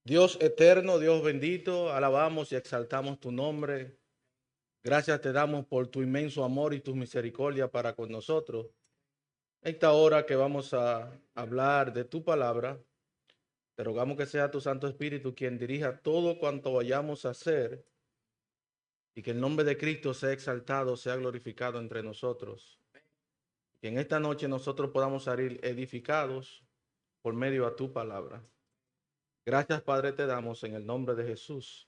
Dios eterno, Dios bendito, alabamos y exaltamos tu nombre. Gracias te damos por tu inmenso amor y tu misericordia para con nosotros. Esta hora que vamos a hablar de tu palabra, te rogamos que sea tu Santo Espíritu quien dirija todo cuanto vayamos a hacer y que el nombre de Cristo sea exaltado, sea glorificado entre nosotros. Que en esta noche nosotros podamos salir edificados por medio de tu palabra. Gracias, Padre, te damos en el nombre de Jesús.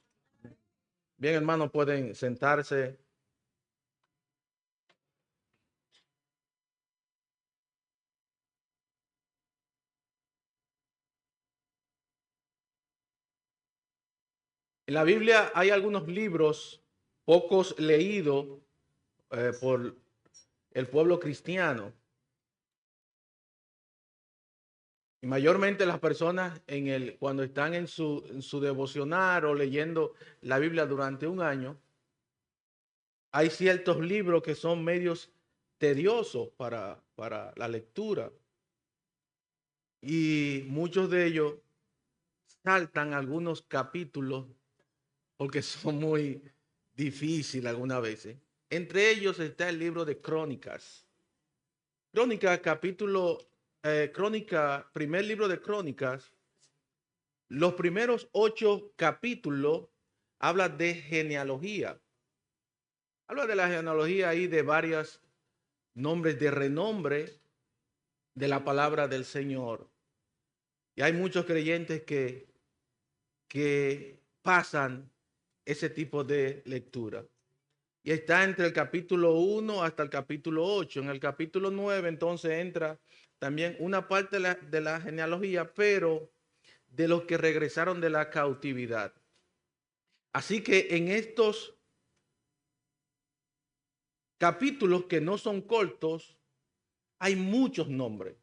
Bien, hermanos, pueden sentarse. En la Biblia hay algunos libros pocos leídos por el pueblo cristiano. Y mayormente las personas cuando están en su devocional o leyendo la Biblia durante un año, hay ciertos libros que son medios tediosos para la lectura. Y muchos de ellos saltan algunos capítulos porque son muy difíciles algunas veces. Entre ellos está el libro de Crónicas. Primer libro de Crónicas, los primeros 8 capítulos habla de genealogía. Habla de la genealogía ahí de varios nombres de renombre de la palabra del Señor. Y hay muchos creyentes que pasan ese tipo de lectura. Y está entre el capítulo 1 hasta el capítulo 8. En el capítulo 9 entonces entra también una parte de la genealogía, pero de los que regresaron de la cautividad. Así que en estos capítulos que no son cortos, hay muchos nombres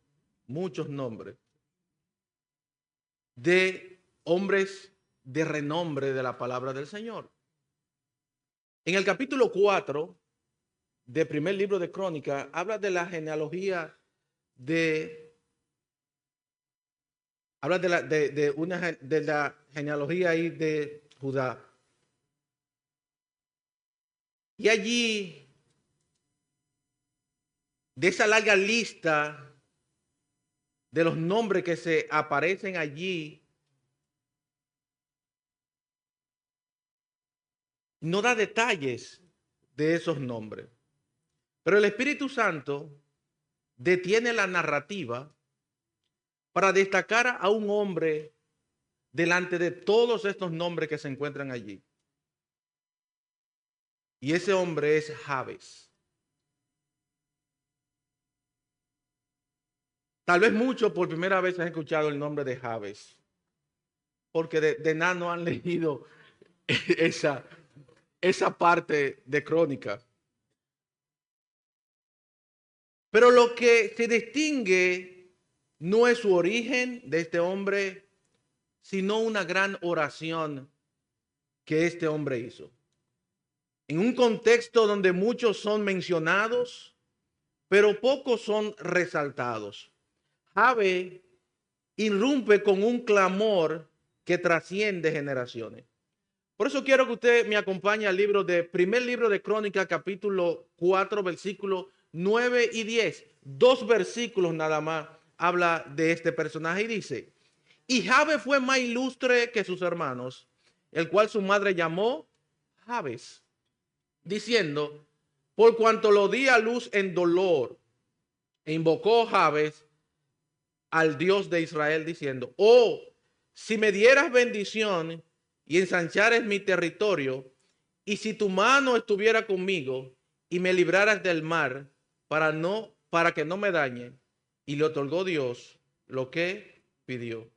de hombres de renombre de la palabra del Señor. En el capítulo 4 del primer libro de Crónicas habla de la genealogía habla de la genealogía ahí de Judá. Y allí, de esa larga lista de los nombres que se aparecen allí, no da detalles de esos nombres. Pero el Espíritu Santo detiene la narrativa para destacar a un hombre delante de todos estos nombres que se encuentran allí. Y ese hombre es Jabes. Tal vez muchos por primera vez han escuchado el nombre de Jabes, porque de nada no han leído esa, esa parte de Crónica. Pero lo que se distingue no es su origen de este hombre, sino una gran oración que este hombre hizo. En un contexto donde muchos son mencionados, pero pocos son resaltados. Jabe irrumpe con un clamor que trasciende generaciones. Por eso quiero que usted me acompañe al primer libro de Crónicas, capítulo 4, versículos 9 y 10. 2 versículos nada más habla de este personaje y dice: y Jabe fue más ilustre que sus hermanos, el cual su madre llamó Jabes, diciendo: por cuanto lo di a luz en dolor. E invocó Jabes al Dios de Israel diciendo: oh, si me dieras bendición y ensanchares mi territorio, y si tu mano estuviera conmigo y me libraras del mar para que no me dañe. Y le otorgó Dios lo que pidió.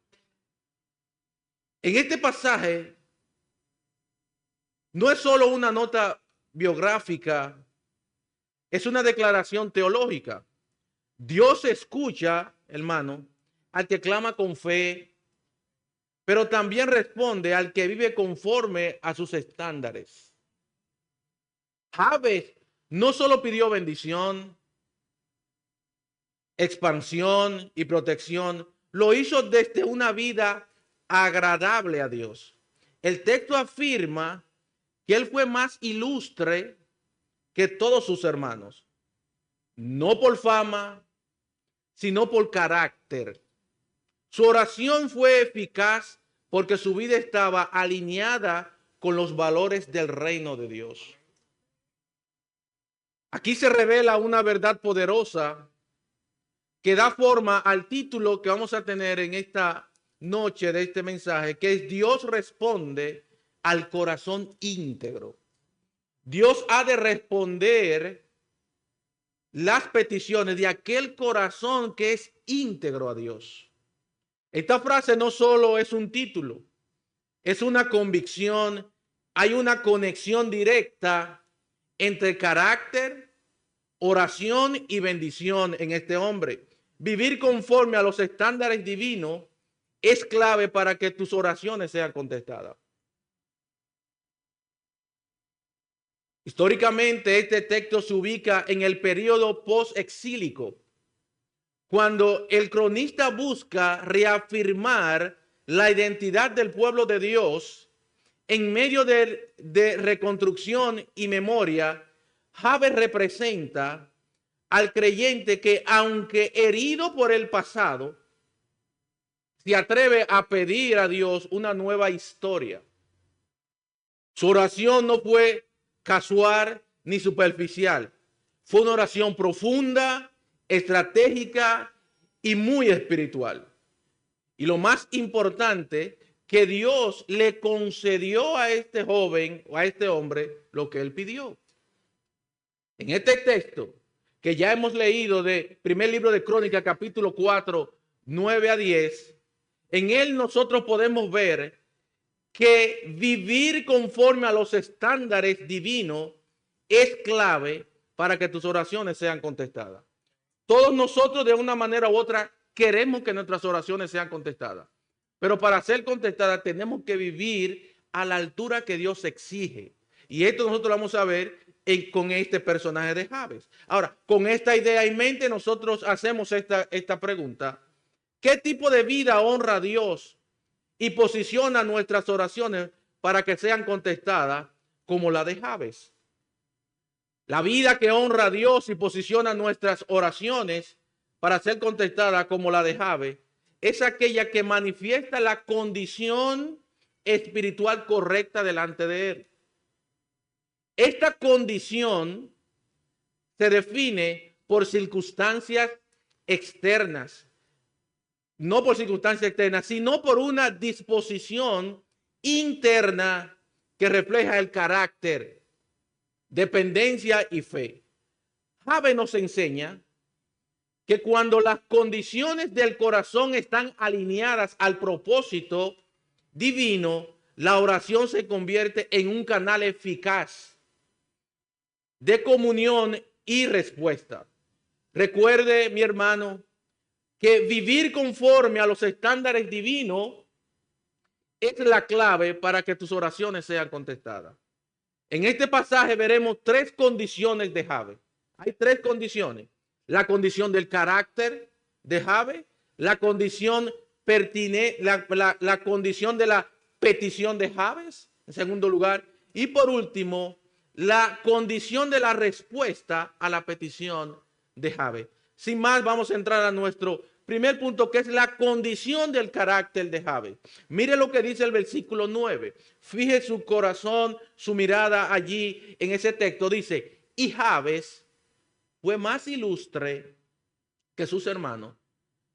En este pasaje no es solo una nota biográfica, es una declaración teológica. Dios escucha, hermano, al que clama con fe, pero también responde al que vive conforme a sus estándares. Jabes no solo pidió bendición, expansión y protección, lo hizo desde una vida agradable a Dios. El texto afirma que él fue más ilustre que todos sus hermanos, no por fama, sino por carácter. Su oración fue eficaz porque su vida estaba alineada con los valores del reino de Dios. Aquí se revela una verdad poderosa que da forma al título que vamos a tener en esta noche de este mensaje, que es Dios responde al corazón íntegro. Dios ha de responder las peticiones de aquel corazón que es íntegro a Dios. Esta frase no solo es un título, es una convicción, hay una conexión directa entre carácter, oración y bendición en este hombre. Vivir conforme a los estándares divinos es clave para que tus oraciones sean contestadas. Históricamente, este texto se ubica en el periodo post-exílico, cuando el cronista busca reafirmar la identidad del pueblo de Dios en medio de reconstrucción y memoria. Jabes representa al creyente que, aunque herido por el pasado, se atreve a pedir a Dios una nueva historia. Su oración no fue casual ni superficial. Fue una oración profunda, estratégica y muy espiritual. Y lo más importante, que Dios le concedió a este joven o a este hombre lo que él pidió. En este texto que ya hemos leído de primer libro de Crónicas, capítulo 4, 9 a 10, en él nosotros podemos ver que vivir conforme a los estándares divinos es clave para que tus oraciones sean contestadas. Todos nosotros de una manera u otra queremos que nuestras oraciones sean contestadas, pero para ser contestadas tenemos que vivir a la altura que Dios exige. Y esto nosotros lo vamos a ver con este personaje de Jabes. Ahora, con esta idea en mente, nosotros hacemos esta pregunta. ¿Qué tipo de vida honra a Dios y posiciona nuestras oraciones para que sean contestadas como la de Jabes? La vida que honra a Dios y posiciona nuestras oraciones para ser contestadas como la de Jabes es aquella que manifiesta la condición espiritual correcta delante de Él. Esta condición se define por circunstancias externas, no por circunstancias externas, sino por una disposición interna que refleja el carácter, dependencia y fe. Jabes nos enseña que cuando las condiciones del corazón están alineadas al propósito divino, la oración se convierte en un canal eficaz de comunión y respuesta. Recuerde, mi hermano, que vivir conforme a los estándares divinos es la clave para que tus oraciones sean contestadas. En este pasaje veremos tres condiciones de Jabes. Hay tres condiciones. La condición del carácter de Jabes, la condición pertinente, la condición de la petición de Jabes, en segundo lugar, y por último, la condición de la respuesta a la petición de Jabes. Sin más, vamos a entrar a nuestro primer punto, que es la condición del carácter de Jabes. Mire lo que dice el versículo 9. Fije su corazón, su mirada allí en ese texto. Dice, y Jabes fue más ilustre que sus hermanos,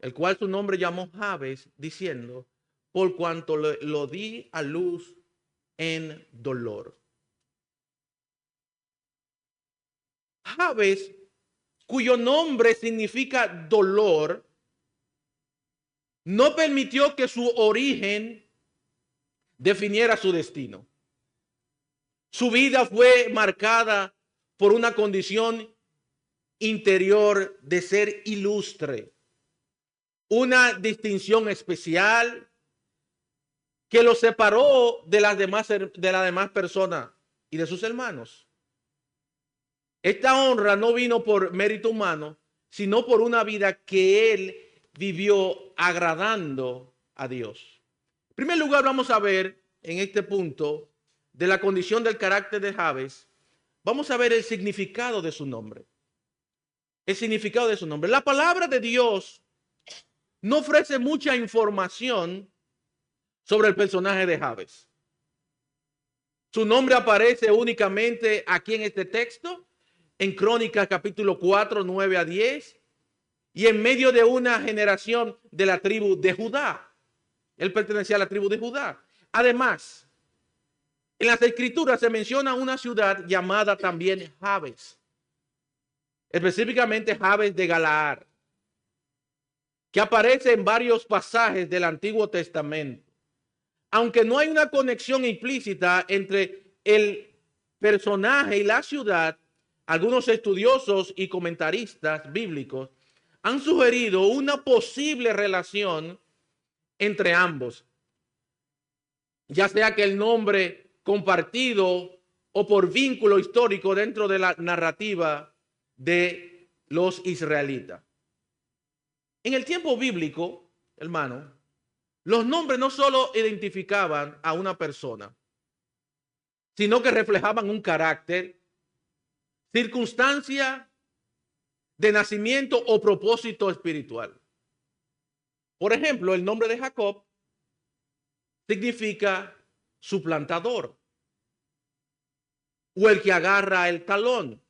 el cual su nombre llamó Jabes, diciendo, por cuanto lo di a luz en dolor. Jabes, cuyo nombre significa dolor, no permitió que su origen definiera su destino. Su vida fue marcada por una condición interior de ser ilustre, una distinción especial que lo separó de las demás personas y de sus hermanos. Esta honra no vino por mérito humano, sino por una vida que él vivió agradando a Dios. En primer lugar, vamos a ver en este punto de la condición del carácter de Jabes, vamos a ver el significado de su nombre. El significado de su nombre. La palabra de Dios no ofrece mucha información sobre el personaje de Jabes. Su nombre aparece únicamente aquí en este texto, en Crónicas capítulo 4, 9 a 10, y en medio de una generación de la tribu de Judá. Él pertenecía a la tribu de Judá. Además, en las escrituras se menciona una ciudad llamada también Jabes, específicamente Jabes de Galaad, que aparece en varios pasajes del Antiguo Testamento. Aunque no hay una conexión implícita entre el personaje y la ciudad, algunos estudiosos y comentaristas bíblicos han sugerido una posible relación entre ambos, ya sea que el nombre compartido o por vínculo histórico dentro de la narrativa de los israelitas. En el tiempo bíblico, hermano, los nombres no solo identificaban a una persona, sino que reflejaban un carácter, circunstancia de nacimiento o propósito espiritual. Por ejemplo, el nombre de Jacob significa suplantador o el que agarra el talón,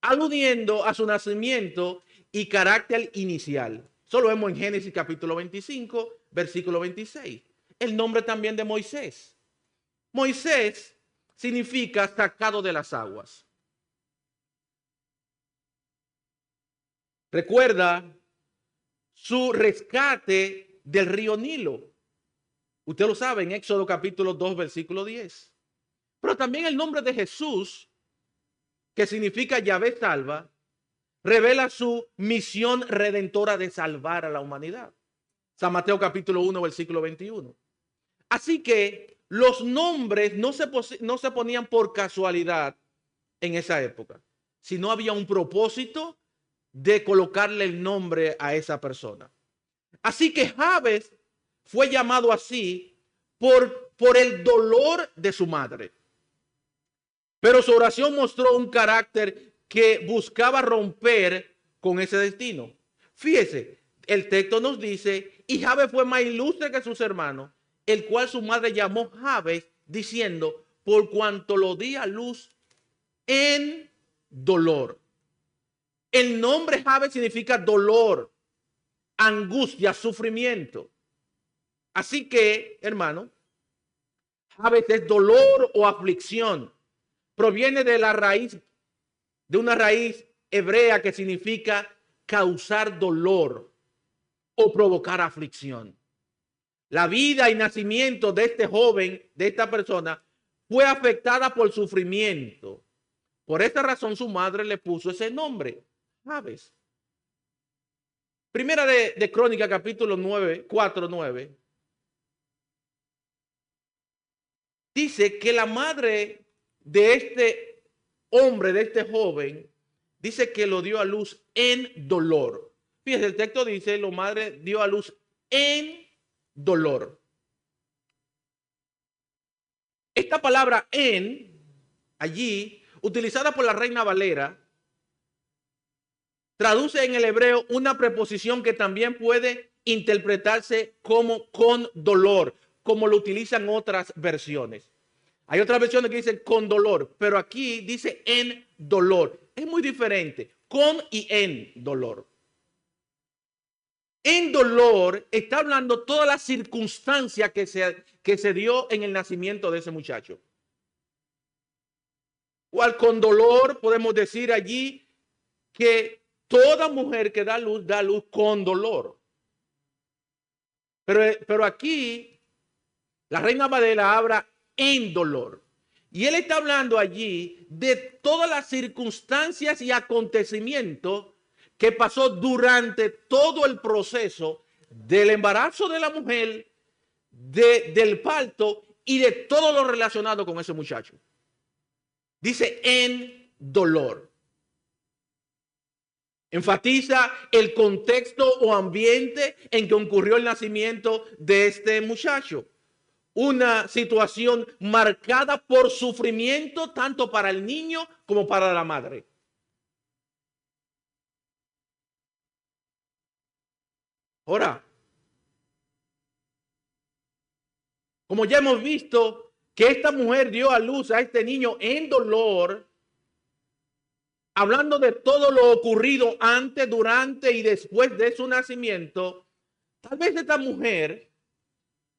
aludiendo a su nacimiento y carácter inicial. Eso lo vemos en Génesis capítulo 25, versículo 26. El nombre también de Moisés. Moisés significa sacado de las aguas. Recuerda su rescate del río Nilo. Usted lo sabe en Éxodo capítulo 2, versículo 10. Pero también el nombre de Jesús, que significa Yahvé salva, revela su misión redentora de salvar a la humanidad. San Mateo capítulo 1, versículo 21. Así que los nombres no se ponían por casualidad en esa época, sino había un propósito de colocarle el nombre a esa persona. Así que Jabes fue llamado así por el dolor de su madre. Pero su oración mostró un carácter que buscaba romper con ese destino. Fíjese, el texto nos dice, y Jabes fue más ilustre que sus hermanos, el cual su madre llamó Jabes, diciendo, por cuanto lo di a luz en dolor. El nombre Jabes significa dolor, angustia, sufrimiento. Así que, hermano, Jabes es dolor o aflicción. Proviene de la raíz, de una raíz hebrea que significa causar dolor o provocar aflicción. La vida y nacimiento de este joven, de esta persona, fue afectada por sufrimiento. Por esta razón su madre le puso ese nombre, Jabes. Primera de Crónica, capítulo 9, 4, 9. Dice que la madre de este hombre, de este joven, dice que lo dio a luz en dolor. Fíjese, el texto dice, la madre dio a luz en dolor. Esta palabra en, allí, utilizada por la Reina Valera, traduce en el hebreo una preposición que también puede interpretarse como con dolor, como lo utilizan otras versiones. Hay otras versiones que dicen con dolor, pero aquí dice en dolor. Es muy diferente, con y en dolor. En dolor está hablando toda la circunstancia que se dio en el nacimiento de ese muchacho. Cual con dolor podemos decir allí que toda mujer que da luz con dolor. Pero aquí la Reina Valera habla en dolor. Y él está hablando allí de todas las circunstancias y acontecimientos que pasó durante todo el proceso del embarazo de la mujer, del parto y de todo lo relacionado con ese muchacho. Dice en dolor. Enfatiza el contexto o ambiente en que ocurrió el nacimiento de este muchacho. una situación marcada por sufrimiento tanto para el niño como para la madre. Ahora, como ya hemos visto que esta mujer dio a luz a este niño en dolor, hablando de todo lo ocurrido antes, durante y después de su nacimiento, tal vez esta mujer,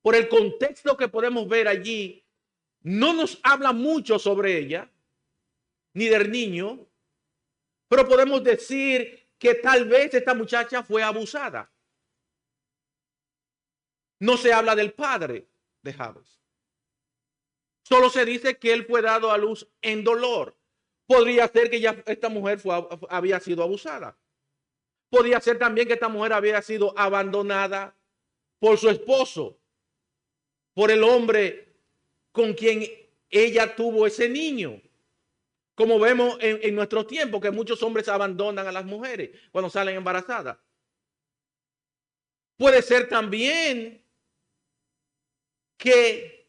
por el contexto que podemos ver allí, no nos habla mucho sobre ella, ni del niño, pero podemos decir que tal vez esta muchacha fue abusada. No se habla del padre de Jabes. Solo se dice que él fue dado a luz en dolor. Podría ser que ya esta mujer había sido abusada. Podría ser también que esta mujer había sido abandonada por su esposo, por el hombre con quien ella tuvo ese niño. Como vemos en nuestro tiempo, que muchos hombres abandonan a las mujeres cuando salen embarazadas. Puede ser también que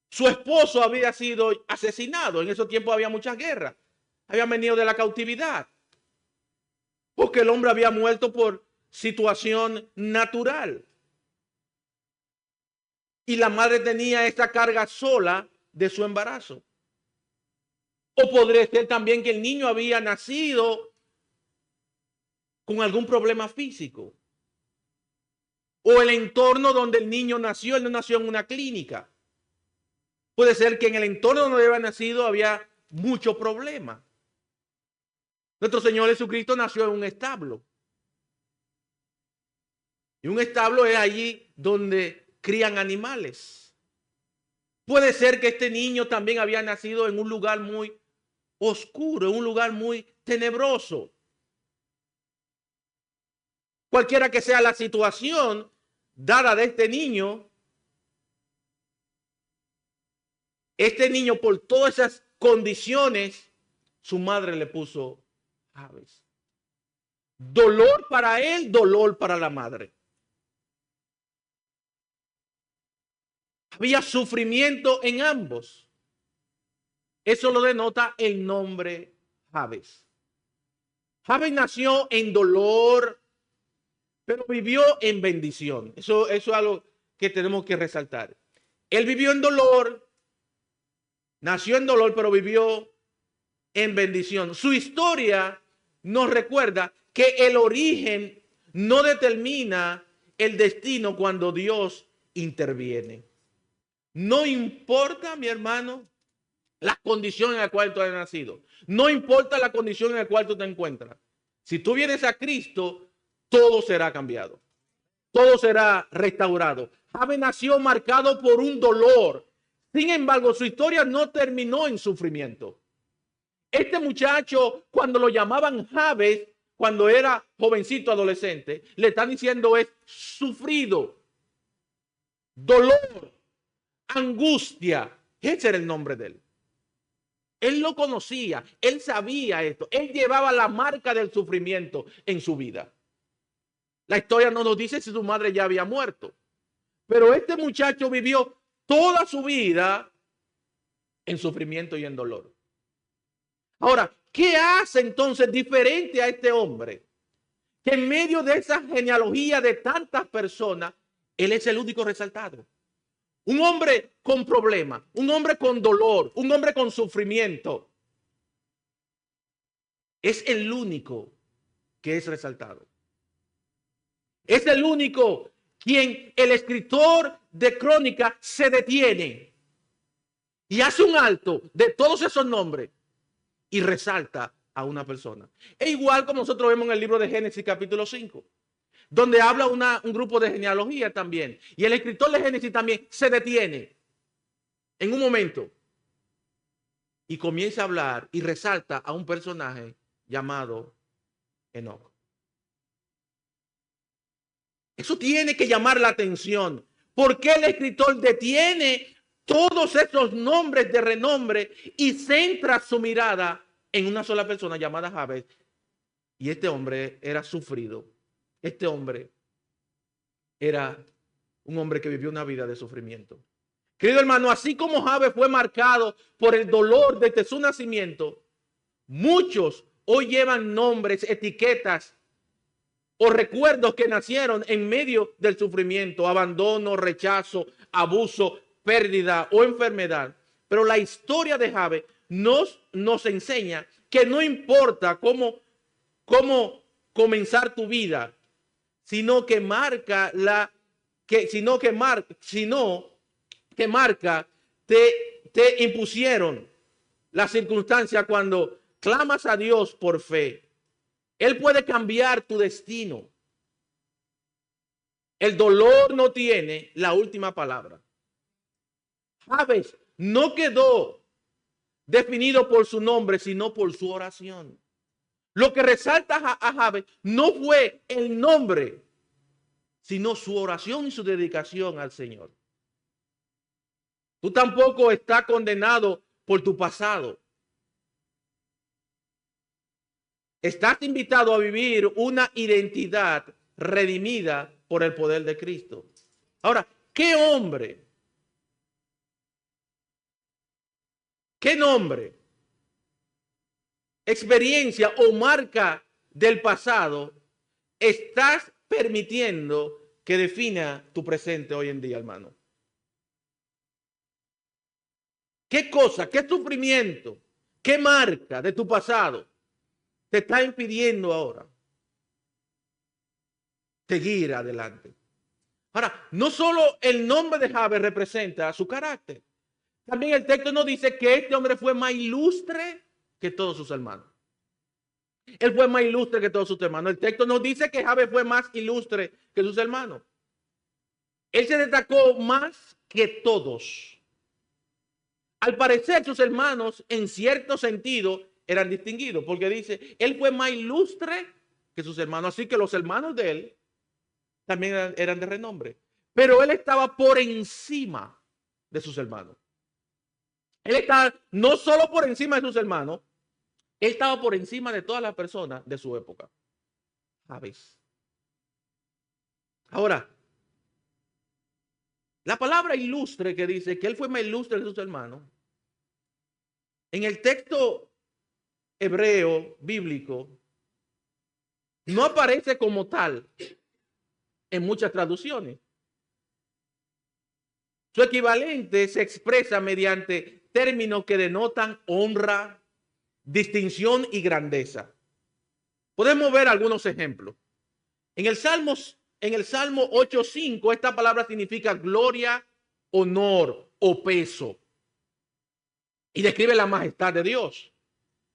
su esposo había sido asesinado. En esos tiempos había muchas guerras. Habían venido de la cautividad. Porque el hombre había muerto por situación natural. Y la madre tenía esta carga sola de su embarazo. O podría ser también que el niño había nacido con algún problema físico. O el entorno donde el niño nació, él no nació en una clínica. Puede ser que en el entorno donde había nacido había mucho problema. Nuestro Señor Jesucristo nació en un establo. Y un establo es allí donde crían animales. Puede ser que este niño también había nacido en un lugar muy oscuro, en un lugar muy tenebroso. Cualquiera que sea la situación dada de este niño por todas esas condiciones, su madre le puso Jabes. Dolor para él, dolor para la madre. Había sufrimiento en ambos. Eso lo denota el nombre Jabes. Jabes nació en dolor, pero vivió en bendición. Eso es algo que tenemos que resaltar. Él vivió en dolor, nació en dolor, pero vivió en bendición. Su historia nos recuerda que el origen no determina el destino cuando Dios interviene. No importa, mi hermano, la condición en la cual tú has nacido. No importa la condición en la cual tú te encuentras. Si tú vienes a Cristo, todo será cambiado. Todo será restaurado. Jabes nació marcado por un dolor. Sin embargo, su historia no terminó en sufrimiento. Este muchacho, cuando lo llamaban Jabes, cuando era jovencito adolescente, le están diciendo es sufrido, dolor, angustia. Ese era el nombre de él. Él lo conocía, él sabía esto, él llevaba la marca del sufrimiento en su vida. La historia no nos dice si su madre ya había muerto, pero este muchacho vivió toda su vida en sufrimiento y en dolor. Ahora, ¿qué hace entonces diferente a este hombre? Que en medio de esa genealogía de tantas personas, él es el único resaltado. Un hombre con problemas, un hombre con dolor, un hombre con sufrimiento. Es el único que es resaltado. Es el único quien el escritor de Crónica se detiene y hace un alto de todos esos nombres y resalta a una persona. Es igual como nosotros vemos en el libro de Génesis capítulo 5, donde habla un grupo de genealogía también. Y el escritor de Génesis también se detiene en un momento y comienza a hablar y resalta a un personaje llamado Enoc. Eso tiene que llamar la atención. ¿Por qué el escritor detiene todos esos nombres de renombre y centra su mirada en una sola persona llamada Jabes? Y este hombre era sufrido. Este hombre era un hombre que vivió una vida de sufrimiento. Querido hermano, así como Jabes fue marcado por el dolor desde su nacimiento, muchos hoy llevan nombres, etiquetas o recuerdos que nacieron en medio del sufrimiento, abandono, rechazo, abuso, pérdida o enfermedad. Pero la historia de Jabes nos enseña que no importa cómo comenzar tu vida, sino que marca te impusieron las circunstancias cuando clamas a Dios por fe. Él puede cambiar tu destino. El dolor no tiene la última palabra. Jabes no quedó definido por su nombre, sino por su oración. Lo que resalta a Jabes no fue el nombre, sino su oración y su dedicación al Señor. Tú tampoco estás condenado por tu pasado. Estás invitado a vivir una identidad redimida por el poder de Cristo. Ahora, ¿qué hombre? ¿Qué nombre? Experiencia o marca del pasado estás permitiendo que defina tu presente hoy en día, hermano? ¿Qué cosa, qué sufrimiento, qué marca de tu pasado te está impidiendo ahora seguir adelante? Ahora, no solo el nombre de Jabes representa su carácter, también el texto nos dice que este hombre fue más ilustre que todos sus hermanos. Él fue más ilustre que todos sus hermanos. El texto nos dice que Jabes fue más ilustre que sus hermanos. Él se destacó más que todos. Al parecer, sus hermanos, en cierto sentido, eran distinguidos, porque dice, él fue más ilustre que sus hermanos, así que los hermanos de él también eran de renombre. Pero él estaba por encima de sus hermanos. Él estaba no solo por encima de sus hermanos, él estaba por encima de todas las personas de su época. Jabes. Ahora, la palabra ilustre que dice que él fue más ilustre que sus hermanos, en el texto hebreo bíblico no aparece como tal en muchas traducciones. Su equivalente se expresa mediante términos que denotan honra, distinción y grandeza. Podemos ver algunos ejemplos. En el Salmo 8:5, esta palabra significa gloria, honor o peso. Y describe la majestad de Dios.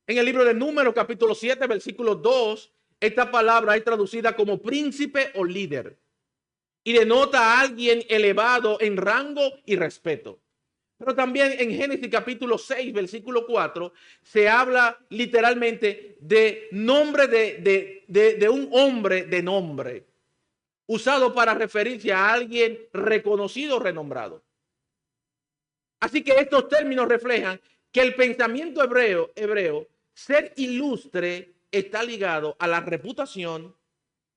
En el libro de Números, capítulo 7, versículo 2, esta palabra es traducida como príncipe o líder. Y denota a alguien elevado en rango y respeto. Pero también en Génesis capítulo 6, versículo 4, se habla literalmente de nombre de un hombre de nombre, usado para referirse a alguien reconocido o renombrado. Así que estos términos reflejan que el pensamiento hebreo, ser ilustre, está ligado a la reputación,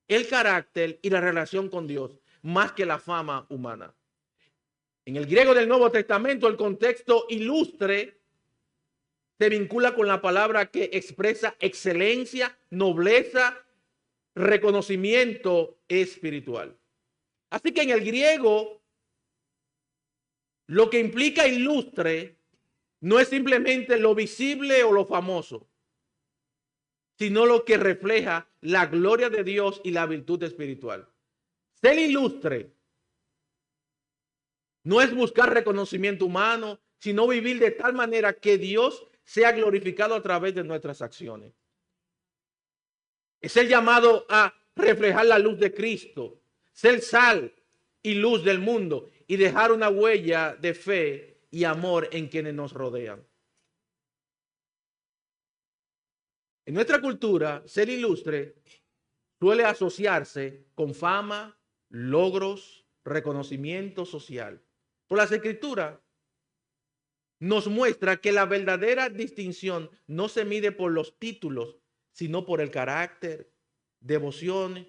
el carácter y la relación con Dios, más que la fama humana. En el griego del Nuevo Testamento, el contexto ilustre se vincula con la palabra que expresa excelencia, nobleza, reconocimiento espiritual. Así que en el griego, lo que implica ilustre no es simplemente lo visible o lo famoso, sino lo que refleja la gloria de Dios y la virtud espiritual. Ser ilustre no es buscar reconocimiento humano, sino vivir de tal manera que Dios sea glorificado a través de nuestras acciones. Es el llamado a reflejar la luz de Cristo, ser sal y luz del mundo y dejar una huella de fe y amor en quienes nos rodean. En nuestra cultura, ser ilustre suele asociarse con fama, logros, reconocimiento social. Por las Escrituras nos muestra que la verdadera distinción no se mide por los títulos, sino por el carácter, devoción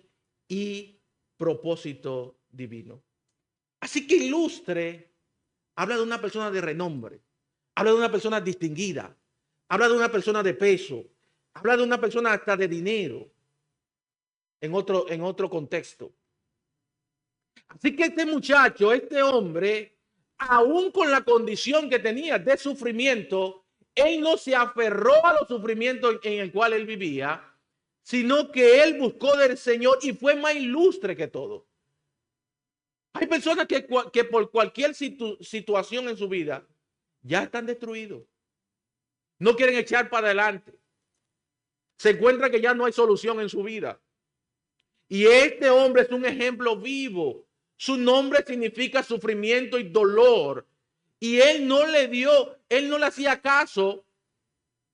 y propósito divino. Así que ilustre habla de una persona de renombre, habla de una persona distinguida, habla de una persona de peso, habla de una persona hasta de dinero en otro contexto. Así que este muchacho, este hombre, aún con la condición que tenía de sufrimiento, él no se aferró a los sufrimientos en el cual él vivía, sino que él buscó del Señor y fue más ilustre que todo. Hay personas que por cualquier situación en su vida ya están destruidos. No quieren echar para adelante. Se encuentran que ya no hay solución en su vida. Y este hombre es un ejemplo vivo. Su nombre significa sufrimiento y dolor. Y él no le hacía caso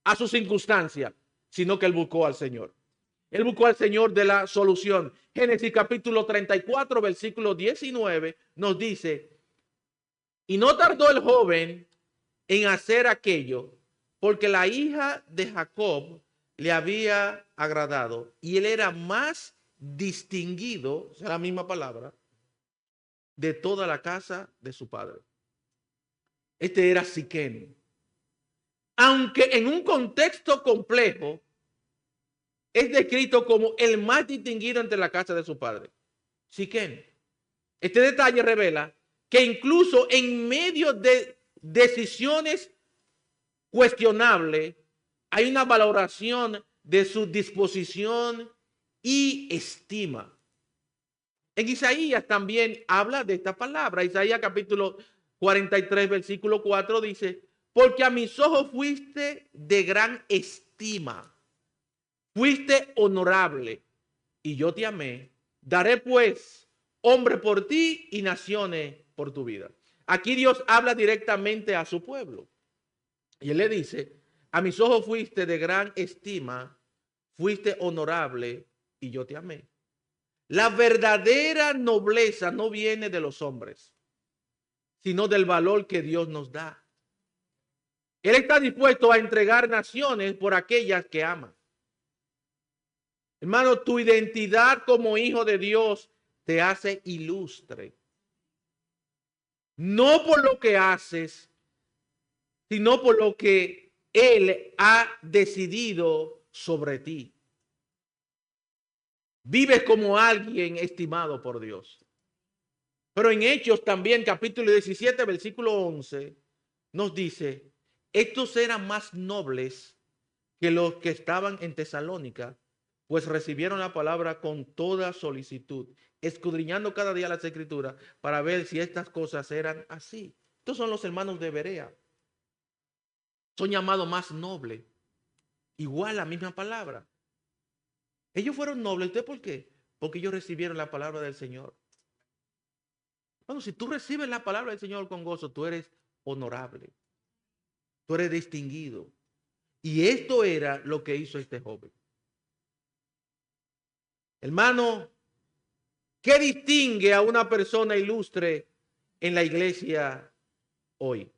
a sus circunstancias, sino que él buscó al Señor. Él buscó al Señor de la solución. Génesis capítulo 34, versículo 19 nos dice, y no tardó el joven en hacer aquello, porque la hija de Jacob le había agradado y él era más distinguido, es la misma palabra, de toda la casa de su padre. Este era Siquem. Aunque en un contexto complejo, es descrito como el más distinguido entre la casa de su padre. Siquem. Este detalle revela que incluso en medio de decisiones cuestionables, hay una valoración de su disposición y estima. En Isaías también habla de esta palabra. Isaías capítulo 43, versículo 4 dice, porque a mis ojos fuiste de gran estima, fuiste honorable y yo te amé. Daré pues hombre por ti y naciones por tu vida. Aquí Dios habla directamente a su pueblo. Y él le dice, a mis ojos fuiste de gran estima, fuiste honorable y yo te amé. La verdadera nobleza no viene de los hombres, sino del valor que Dios nos da. Él está dispuesto a entregar naciones por aquellas que ama. Hermano, tu identidad como hijo de Dios te hace ilustre. No por lo que haces, sino por lo que Él ha decidido sobre ti. Vives como alguien estimado por Dios. Pero en Hechos también, capítulo 17, versículo 11, nos dice, estos eran más nobles que los que estaban en Tesalónica, pues recibieron la palabra con toda solicitud, escudriñando cada día las escrituras para ver si estas cosas eran así. Estos son los hermanos de Berea. Son llamados más nobles. Igual la misma palabra. Ellos fueron nobles. ¿Usted por qué? Porque ellos recibieron la palabra del Señor. Bueno, si tú recibes la palabra del Señor con gozo, tú eres honorable. Tú eres distinguido. Y esto era lo que hizo este joven. Hermano, ¿qué distingue a una persona ilustre en la iglesia hoy?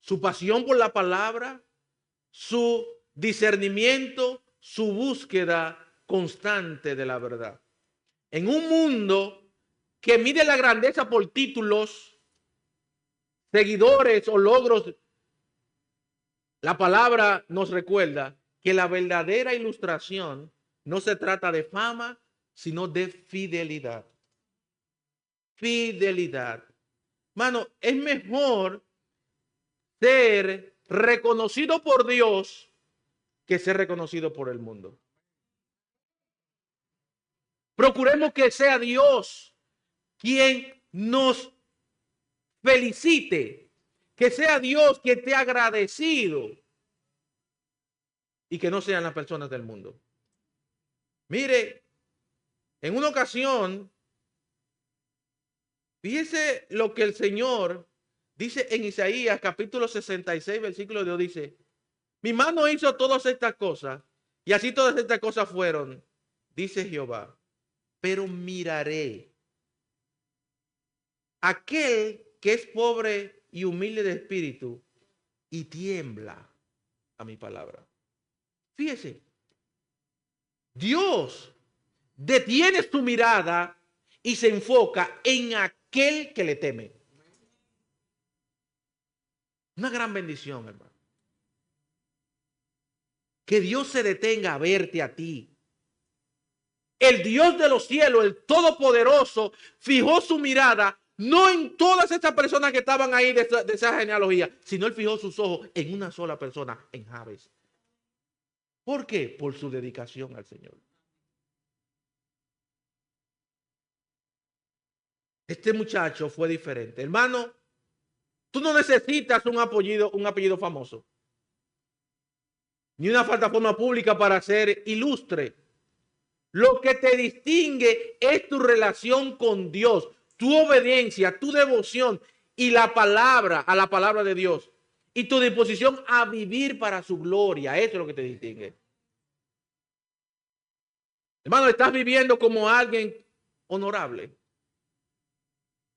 Su pasión por la palabra, su discernimiento, su búsqueda constante de la verdad. En un mundo que mide la grandeza por títulos, seguidores o logros, la palabra nos recuerda que la verdadera ilustración no se trata de fama, sino de fidelidad. Fidelidad. Mano, es mejor ser reconocido por Dios que ser reconocido por el mundo. Procuremos que sea Dios quien nos felicite, que sea Dios quien esté agradecido y que no sean las personas del mundo. Mire, en una ocasión, fíjese lo que el Señor dice en Isaías capítulo 66, versículo 2, dice, mi mano hizo todas estas cosas y así todas estas cosas fueron, dice Jehová, pero miraré aquel que es pobre y humilde de espíritu y tiembla a mi palabra. Fíjese, Dios detiene su mirada y se enfoca en aquel aquel que le teme. Una gran bendición, hermano. Que Dios se detenga a verte a ti. El Dios de los cielos, el Todopoderoso, fijó su mirada no en todas estas personas que estaban ahí de esa genealogía, sino él fijó sus ojos en una sola persona, en Jabes. ¿Por qué? Por su dedicación al Señor. Este muchacho fue diferente. Hermano, tú no necesitas un apellido famoso, ni una plataforma pública para ser ilustre. Lo que te distingue es tu relación con Dios, tu obediencia, tu devoción y a la palabra de Dios. Y tu disposición a vivir para su gloria. Eso es lo que te distingue. Hermano, estás viviendo como alguien honorable,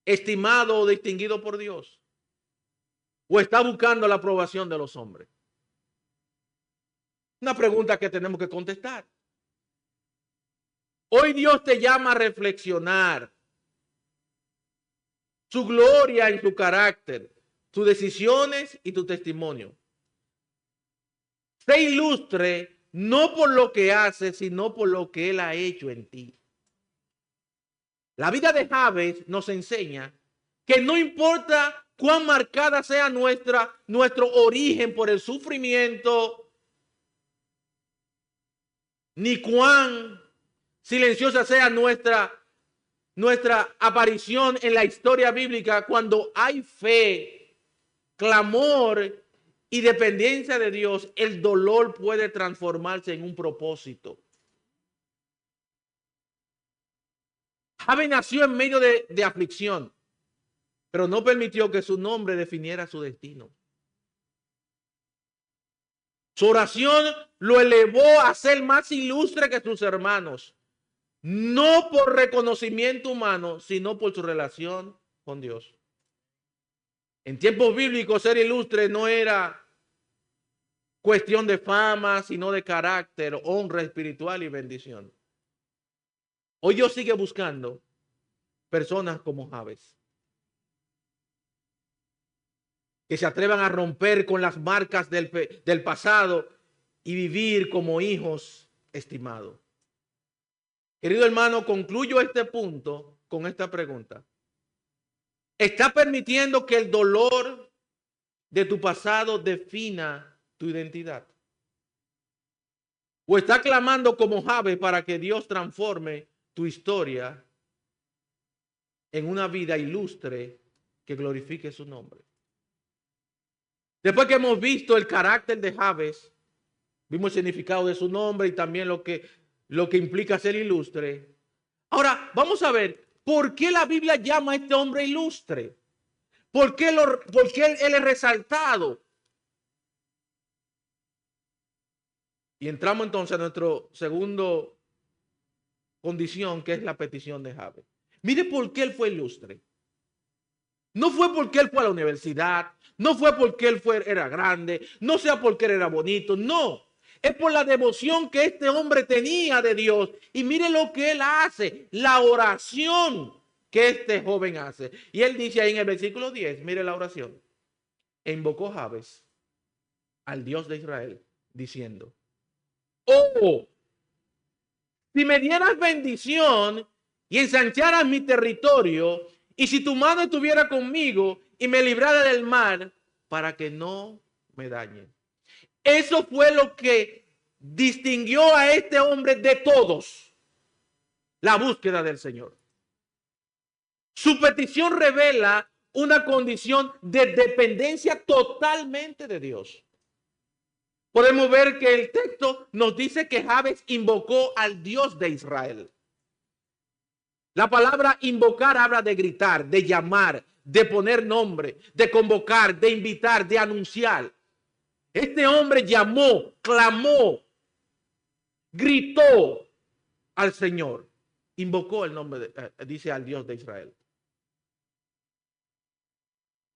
estimado o distinguido por Dios. ¿O estás buscando la aprobación de los hombres? Una pregunta que tenemos que contestar. Hoy Dios te llama a reflexionar su gloria en su carácter, sus decisiones y tu testimonio. Sé ilustre no por lo que hace, sino por lo que Él ha hecho en ti. La vida de Jabes nos enseña que no importa cuán marcada sea nuestro origen por el sufrimiento, ni cuán silenciosa sea nuestra aparición en la historia bíblica, cuando hay fe, clamor y dependencia de Dios, el dolor puede transformarse en un propósito. Jabes nació en medio de aflicción, pero no permitió que su nombre definiera su destino. Su oración lo elevó a ser más ilustre que sus hermanos. No por reconocimiento humano, sino por su relación con Dios. En tiempos bíblicos, ser ilustre no era cuestión de fama, sino de carácter, honra espiritual y bendición. Hoy Dios sigue buscando personas como Jabes, que se atrevan a romper con las marcas del pasado y vivir como hijos estimados. Querido hermano, concluyo este punto con esta pregunta. ¿Está permitiendo que el dolor de tu pasado defina tu identidad? ¿O está clamando como Jabes para que Dios transforme tu historia en una vida ilustre que glorifique su nombre? Después que hemos visto el carácter de Jabes, vimos el significado de su nombre y también lo que implica ser ilustre. Ahora, vamos a ver, ¿por qué la Biblia llama a este hombre ilustre? ¿Por qué él es resaltado? Y entramos entonces a nuestra segunda condición, que es la petición de Jabes. Mire por qué él fue ilustre. No fue porque él fue a la universidad, no fue porque él era grande, no sea porque él era bonito, no. Es por la devoción que este hombre tenía de Dios. Y mire lo que él hace, la oración que este joven hace. Y él dice ahí en el versículo 10, mire la oración. E invocó Jabes al Dios de Israel, diciendo: oh, si me dieras bendición y ensancharas mi territorio, y si tu mano estuviera conmigo y me librara del mal, para que no me dañen. Eso fue lo que distinguió a este hombre de todos. La búsqueda del Señor. Su petición revela una condición de dependencia totalmente de Dios. Podemos ver que el texto nos dice que Jabes invocó al Dios de Israel. La palabra invocar habla de gritar, de llamar, de poner nombre, de convocar, de invitar, de anunciar. Este hombre llamó, clamó, gritó al Señor, invocó el nombre, dice al Dios de Israel.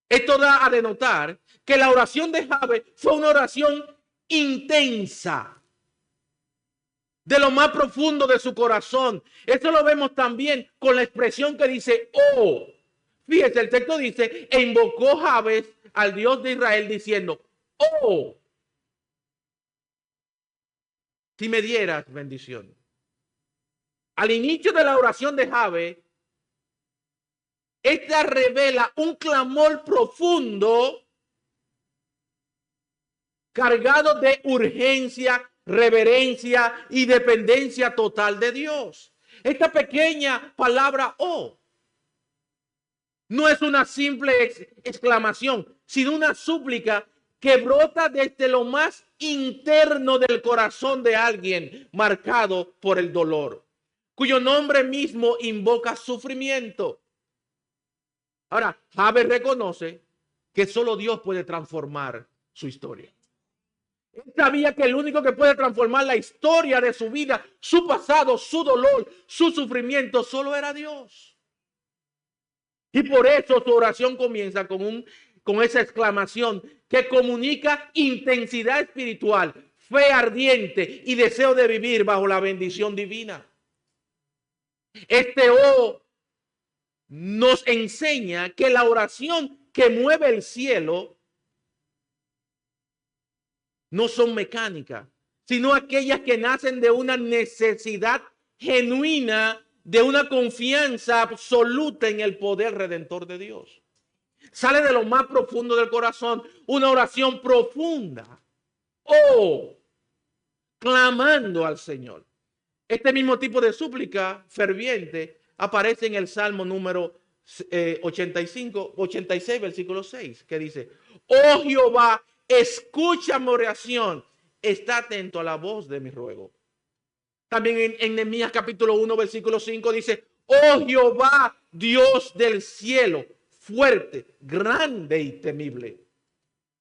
Esto da a denotar que la oración de Jabes fue una oración intensa, de lo más profundo de su corazón. Esto lo vemos también con la expresión que dice, oh. Fíjese, el texto dice, e invocó Jabes al Dios de Israel diciendo, oh, si me dieras bendición. Al inicio de la oración de Jabes, esta revela un clamor profundo cargado de urgencia, reverencia y dependencia total de Dios. Esta pequeña palabra oh no es una simple exclamación, sino una súplica que brota desde lo más interno del corazón de alguien marcado por el dolor, cuyo nombre mismo invoca sufrimiento. Ahora, Jabes reconoce que solo Dios puede transformar su historia. Él sabía que el único que puede transformar la historia de su vida, su pasado, su dolor, su sufrimiento, solo era Dios. Y por eso su oración comienza con esa exclamación que comunica intensidad espiritual, fe ardiente y deseo de vivir bajo la bendición divina. Este oh nos enseña que la oración que mueve el cielo no son mecánicas, sino aquellas que nacen de una necesidad genuina, de una confianza absoluta en el poder redentor de Dios. Sale de lo más profundo del corazón, una oración profunda, clamando al Señor. Este mismo tipo de súplica ferviente aparece en el Salmo número 86, versículo 6, que dice, oh Jehová, escucha mi oración, está atento a la voz de mi ruego. También en Nehemías capítulo 1, versículo 5 dice, oh Jehová, Dios del cielo, fuerte, grande y temible.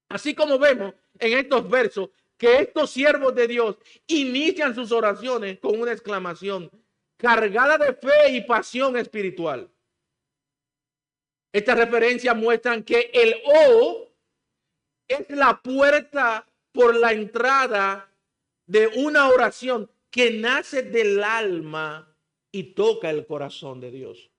Así como vemos en estos versos que estos siervos de Dios inician sus oraciones con una exclamación cargada de fe y pasión espiritual. Estas referencias muestran que el O es la puerta por la entrada de una oración que nace del alma y toca el corazón de Dios.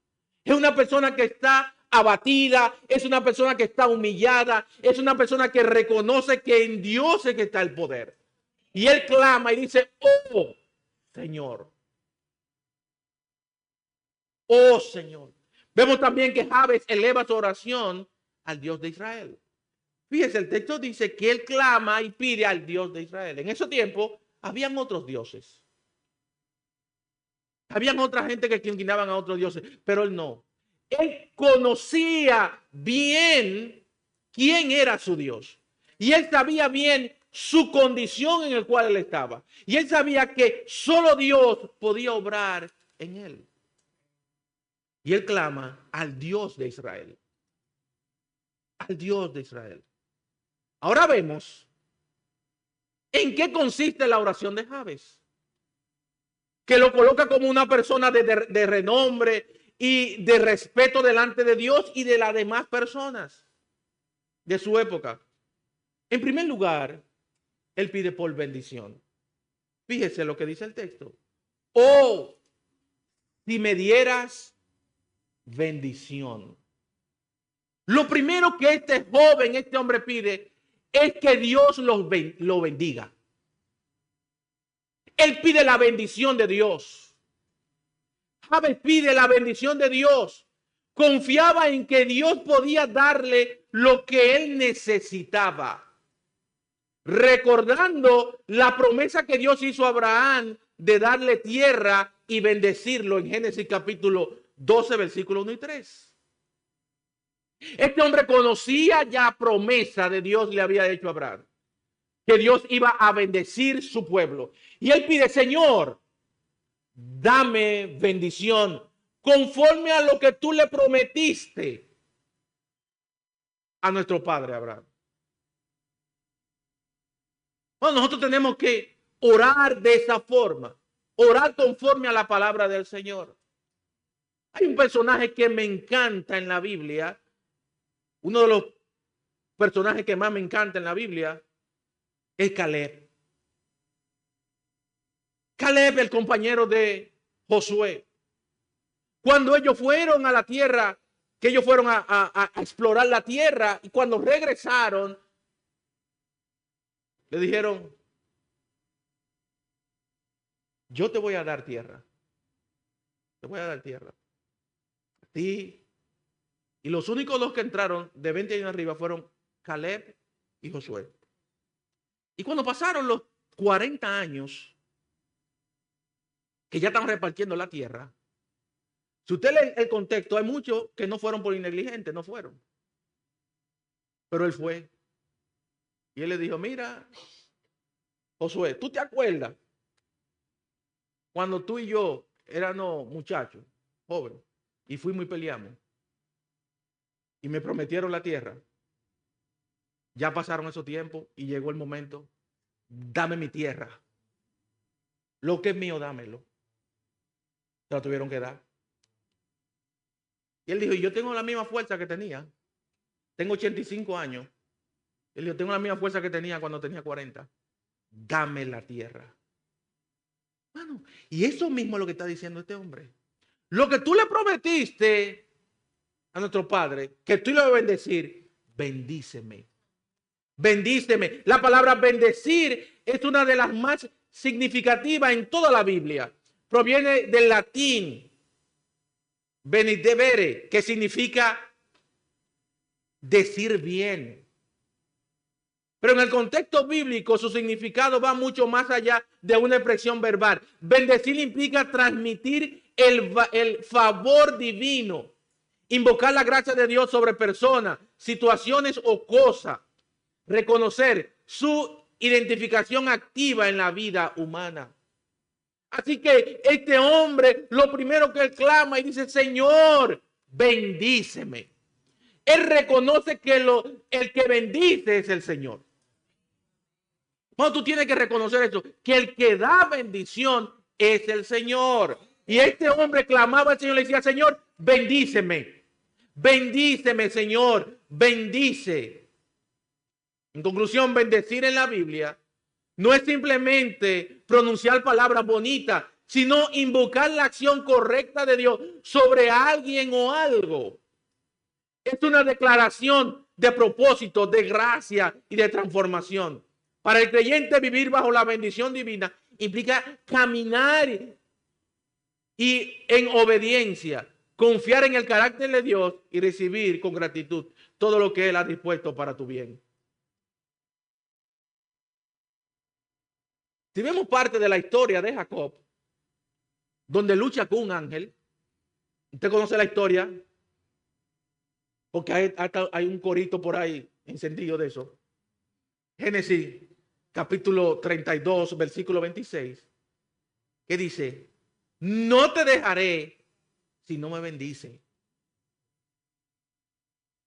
Es una persona que está abatida, es una persona que está humillada, es una persona que reconoce que en Dios es que está el poder. Y él clama y dice, oh Señor, oh Señor. Vemos también que Jabes eleva su oración al Dios de Israel. Fíjese, el texto dice que él clama y pide al Dios de Israel. En ese tiempo habían otros dioses. Habían otra gente que inclinaban a otros dioses, pero él no. Él conocía bien quién era su Dios. Y él sabía bien su condición en la cual él estaba. Y él sabía que solo Dios podía obrar en él. Y él clama al Dios de Israel. Al Dios de Israel. Ahora vemos en qué consiste la oración de Jabes, que lo coloca como una persona de renombre y de respeto delante de Dios y de las demás personas de su época. En primer lugar, él pide por bendición. Fíjese lo que dice el texto. Oh, si me dieras bendición. Lo primero que este hombre pide es que Dios lo bendiga. Él pide la bendición de Dios. Jabes pide la bendición de Dios. Confiaba en que Dios podía darle lo que él necesitaba. Recordando la promesa que Dios hizo a Abraham de darle tierra y bendecirlo en Génesis capítulo 12, versículo 1 y 3. Este hombre conocía ya promesa de Dios le había hecho a Abraham, que Dios iba a bendecir su pueblo. Y él pide, Señor, dame bendición conforme a lo que tú le prometiste a nuestro padre Abraham. Bueno, nosotros tenemos que orar de esa forma, orar conforme a la palabra del Señor. Hay un personaje que me encanta en la Biblia, uno de los personajes que más me encanta en la Biblia es Caleb. Caleb, el compañero de Josué. Cuando ellos fueron a la tierra que ellos fueron a explorar la tierra y cuando regresaron, le dijeron, yo te voy a dar tierra. Te voy a dar tierra. A ti. Y los únicos dos que entraron de 20 años arriba fueron Caleb y Josué. Y cuando pasaron los 40 años, que ya estaban repartiendo la tierra, si usted lee el contexto, hay muchos que no fueron por negligentes, no fueron. Pero él fue. Y él le dijo, mira, Josué, ¿tú te acuerdas cuando tú y yo éramos muchachos, jóvenes, y fuimos y peleamos? Y me prometieron la tierra. Ya pasaron esos tiempos y llegó el momento. Dame mi tierra. Lo que es mío, dámelo. Se la tuvieron que dar. Y él dijo, yo tengo la misma fuerza que tenía. Tengo 85 años. Él dijo, tengo la misma fuerza que tenía cuando tenía 40. Dame la tierra. Bueno, y eso mismo es lo que está diciendo este hombre. Lo que tú le prometiste a nuestro padre, que tú le vas a bendecir, bendíceme. Bendíceme. La palabra bendecir es una de las más significativas en toda la Biblia. Proviene del latín benedicere, que significa decir bien. Pero en el contexto bíblico su significado va mucho más allá de una expresión verbal. Bendecir implica transmitir el favor divino, invocar la gracia de Dios sobre personas, situaciones o cosas, reconocer su identificación activa en la vida humana. Así que este hombre, lo primero que él clama y dice, Señor, bendíceme. Él reconoce que el que bendice es el Señor. Bueno, tú tienes que reconocer eso, que el que da bendición es el Señor. Y este hombre clamaba al Señor, le decía, Señor, bendíceme. Bendíceme, Señor, bendice. En conclusión, bendecir en la Biblia no es simplemente pronunciar palabras bonitas, sino invocar la acción correcta de Dios sobre alguien o algo. Es una declaración de propósito, de gracia y de transformación. Para el creyente, vivir bajo la bendición divina implica caminar y en obediencia, confiar en el carácter de Dios y recibir con gratitud todo lo que Él ha dispuesto para tu bien. Si vemos parte de la historia de Jacob, donde lucha con un ángel, usted conoce la historia, porque hay un corito por ahí en sentido de eso. Génesis capítulo 32, versículo 26, que dice, no te dejaré si no me bendice.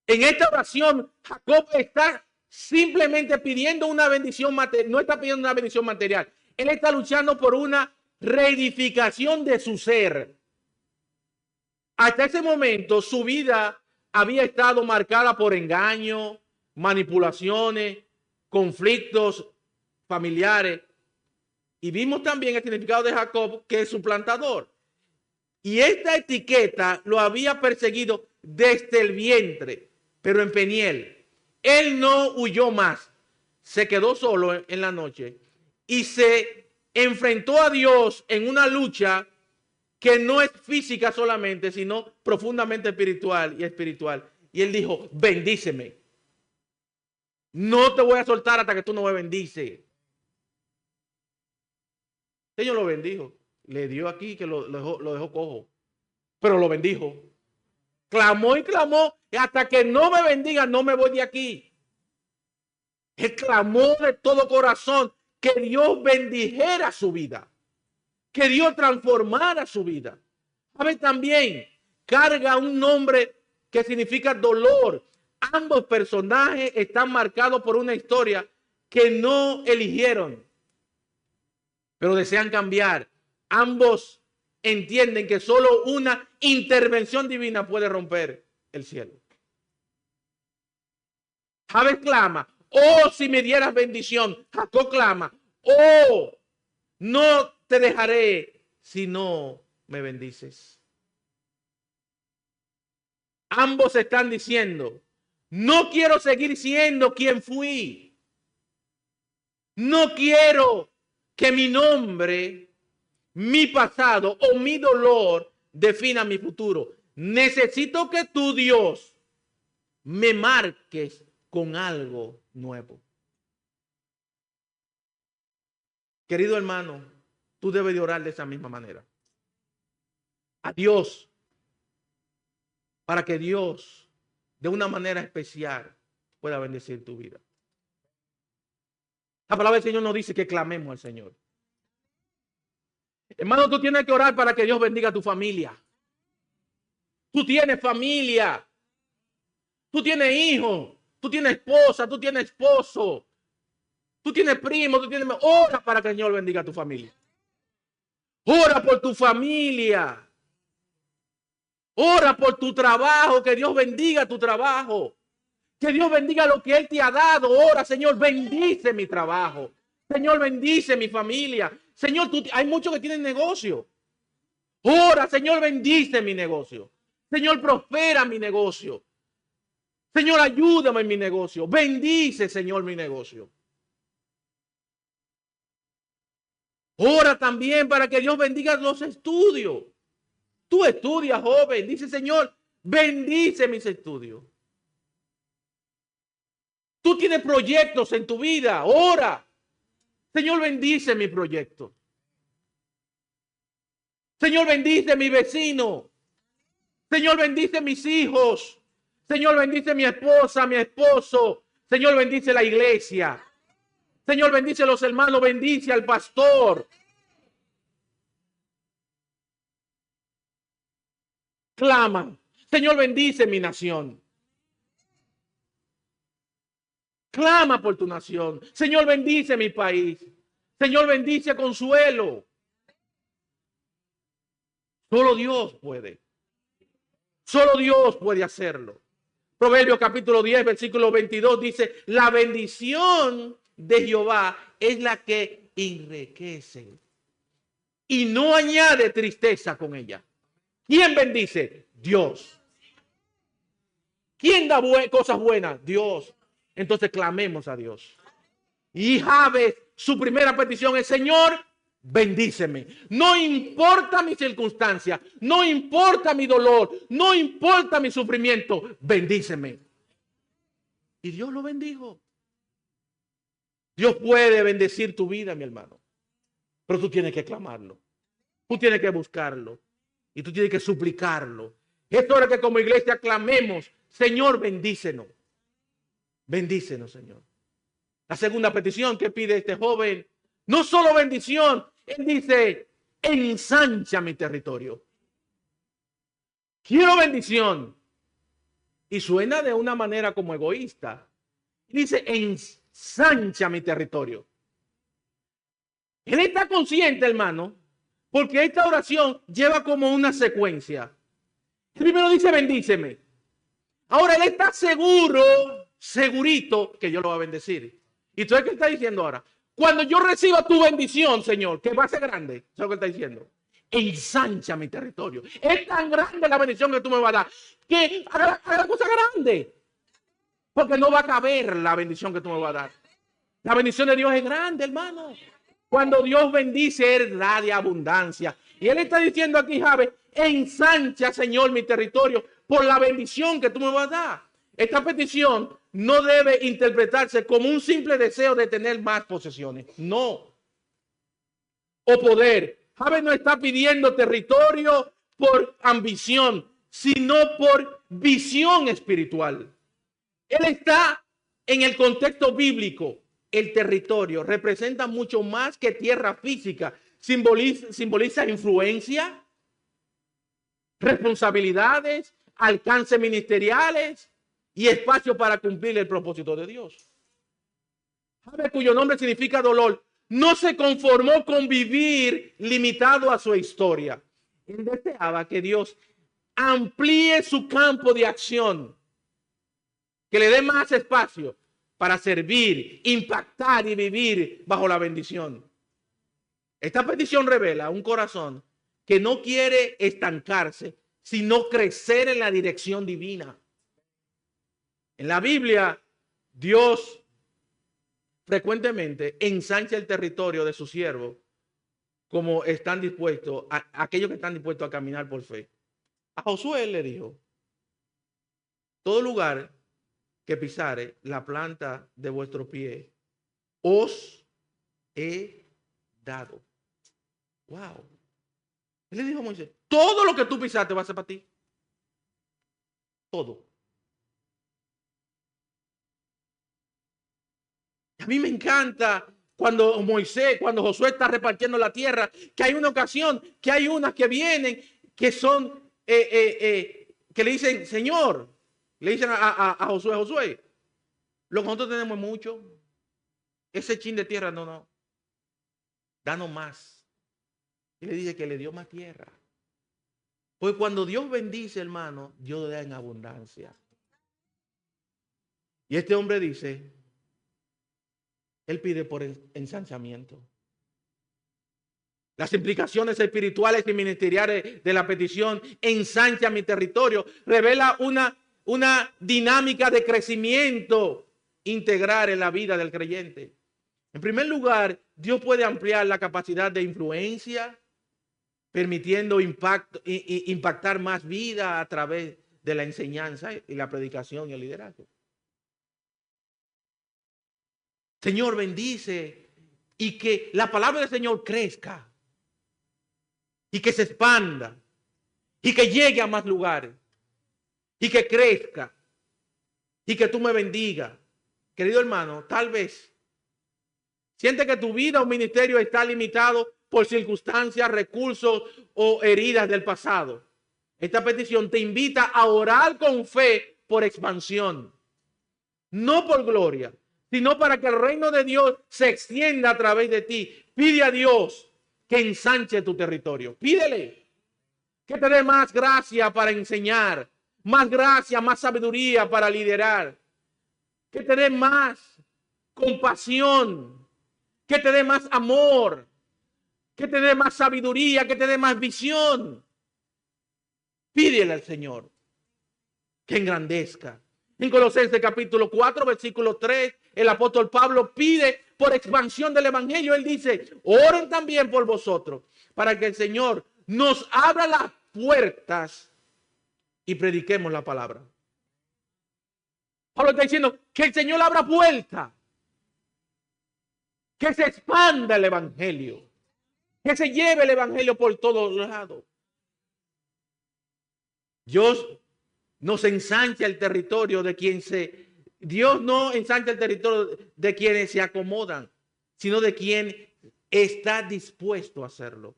En esta oración, Jacob está simplemente pidiendo una bendición material, no está pidiendo una bendición material. Él está luchando por una reedificación de su ser. Hasta ese momento, su vida había estado marcada por engaño, manipulaciones, conflictos familiares. Y vimos también el significado de Jacob, que es suplantador. Y esta etiqueta lo había perseguido desde el vientre, pero en Peniel. Él no huyó más. Se quedó solo en la noche y se enfrentó a Dios en una lucha que no es física solamente, sino profundamente espiritual y espiritual. Y él dijo, bendíceme. No te voy a soltar hasta que tú no me bendices. El Señor lo bendijo. Le dio aquí que lo dejó cojo. Pero lo bendijo. Clamó y clamó. Y hasta que no me bendiga, no me voy de aquí. Él clamó de todo corazón que Dios bendijera su vida. Que Dios transformara su vida. ¿Sabe? También carga un nombre que significa dolor. Ambos personajes están marcados por una historia que no eligieron, pero desean cambiar. Ambos entienden que solo una intervención divina puede romper el cielo. Jabes clama, oh, si me dieras bendición. Jacob clama, oh, no te dejaré si no me bendices. Ambos están diciendo, no quiero seguir siendo quien fui. No quiero que mi nombre, mi pasado o mi dolor defina mi futuro. Necesito que tú, Dios, me marques con algo nuevo. Querido hermano, tú debes de orar de esa misma manera. A Dios, para que Dios, de una manera especial, pueda bendecir tu vida. La palabra del Señor nos dice que clamemos al Señor. Hermano, tú tienes que orar para que Dios bendiga a tu familia. Tú tienes familia. Tú tienes hijos. Tú tienes esposa. Tú tienes esposo. Tú tienes primo. Tú tienes... Ora para que el Señor bendiga a tu familia. Ora por tu familia. Ora por tu trabajo. Que Dios bendiga tu trabajo. Que Dios bendiga lo que Él te ha dado. Ora, Señor, bendice mi trabajo. Señor, bendice mi familia. Señor, hay muchos que tienen negocio. Ora, Señor, bendice mi negocio. Señor, prospera mi negocio. Señor, ayúdame en mi negocio. Bendice, Señor, mi negocio. Ora también para que Dios bendiga los estudios. Tú estudias, joven. Dice, Señor, bendice mis estudios. Tú tienes proyectos en tu vida. Ora. Señor, bendice mi proyecto. Señor, bendice mi vecino. Señor, bendice mis hijos. Señor, bendice mi esposa, mi esposo. Señor, bendice la iglesia. Señor, bendice a los hermanos. Bendice al pastor. Clama. Señor, bendice mi nación. Clama por tu nación. Señor, bendice mi país. Señor, bendice a Consuelo. Solo Dios puede. Solo Dios puede hacerlo. Proverbios capítulo 10, versículo 22 dice, la bendición de Jehová es la que enriquece y no añade tristeza con ella. ¿Quién bendice? Dios. ¿Quién da cosas buenas? Dios. Entonces clamemos a Dios. Y Jabez, su primera petición es, Señor, bendíceme. No importa mi circunstancia, no importa mi dolor, no importa mi sufrimiento, bendíceme. Y Dios lo bendijo. Dios puede bendecir tu vida, mi hermano. Pero tú tienes que clamarlo. Tú tienes que buscarlo. Y tú tienes que suplicarlo. Es hora que como iglesia clamemos, Señor, bendícenos. Bendícenos, Señor. La segunda petición que pide este joven, no solo bendición, él dice, ensancha mi territorio. Quiero bendición. Y suena de una manera como egoísta. Dice, ensancha mi territorio. Él está consciente, hermano, porque esta oración lleva como una secuencia. Primero dice, bendíceme. Ahora él está segurito que yo lo voy a bendecir. ¿Y tú qué está diciendo ahora? Cuando yo reciba tu bendición, Señor, que va a ser grande, ¿sabes lo que está diciendo? Ensancha mi territorio. Es tan grande la bendición que tú me vas a dar, que haga la cosa grande. Porque no va a caber la bendición que tú me vas a dar. La bendición de Dios es grande, hermano. Cuando Dios bendice, Él da de abundancia. Y Él está diciendo aquí, Jabez, ensancha, Señor, mi territorio por la bendición que tú me vas a dar. Esta petición no debe interpretarse como un simple deseo de tener más posesiones. No. O poder. Jabez no está pidiendo territorio por ambición, sino por visión espiritual. Él está en el contexto bíblico. El territorio representa mucho más que tierra física. Simboliza influencia, responsabilidades, alcance ministeriales y espacio para cumplir el propósito de Dios. Jabez, cuyo nombre significa dolor, no se conformó con vivir limitado a su historia. Él deseaba que Dios amplíe su campo de acción, que le dé más espacio para servir, impactar y vivir bajo la bendición. Esta petición revela un corazón que no quiere estancarse, sino crecer en la dirección divina. En la Biblia, Dios frecuentemente ensancha el territorio de sus siervos como están dispuestos, aquellos que están dispuestos a caminar por fe. A Josué le dijo, todo lugar que pisare la planta de vuestro pie, os he dado. Wow. Él le dijo a Moisés, todo lo que tú pisaste va a ser para ti. Todo. A mí me encanta cuando Josué está repartiendo la tierra, que hay una ocasión, que hay unas que vienen, que son, que le dicen, Señor, le dicen a Josué, lo que nosotros tenemos es mucho, ese chin de tierra, no, danos más. Y le dice que le dio más tierra. Pues cuando Dios bendice, hermano, Dios le da en abundancia. Y este hombre dice, él pide por ensanchamiento. Las implicaciones espirituales y ministeriales de la petición, ensancha mi territorio, revela una dinámica de crecimiento integral en la vida del creyente. En primer lugar, Dios puede ampliar la capacidad de influencia, permitiendo impactar más vida a través de la enseñanza y la predicación y el liderazgo. Señor, bendice y que la palabra del Señor crezca y que se expanda y que llegue a más lugares y que crezca y que tú me bendiga. Querido hermano, tal vez siente que tu vida o ministerio está limitado por circunstancias, recursos o heridas del pasado. Esta petición te invita a orar con fe por expansión, no por gloria, sino para que el reino de Dios se extienda a través de ti. Pide a Dios que ensanche tu territorio. Pídele que te dé más gracia para enseñar, más gracia, más sabiduría para liderar, que te dé más compasión, que te dé más amor, que te dé más sabiduría, que te dé más visión. Pídele al Señor que engrandezca. En Colosenses capítulo 4, versículo 3, el apóstol Pablo pide por expansión del evangelio. Él dice, oren también por vosotros, para que el Señor nos abra las puertas y prediquemos la palabra. Pablo está diciendo que el Señor abra puertas, que se expanda el evangelio, que se lleve el evangelio por todos lados. Dios nos ensancha el territorio de Dios no ensancha el territorio de quienes se acomodan, sino de quien está dispuesto a hacerlo.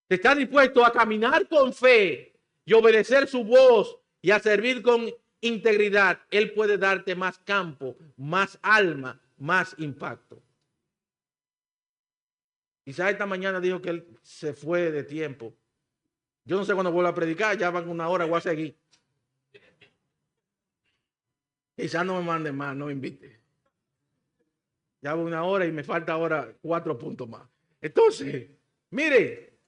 Está dispuesto a caminar con fe y obedecer su voz y a servir con integridad. Él puede darte más campo, más alma, más impacto. Quizás esta mañana dijo que él se fue de tiempo. Yo no sé cuándo vuelvo a predicar, ya van una hora, voy a seguir. Quizás no me mande más, no me invite. Ya va una hora y me falta ahora 4 puntos más. Entonces, mire,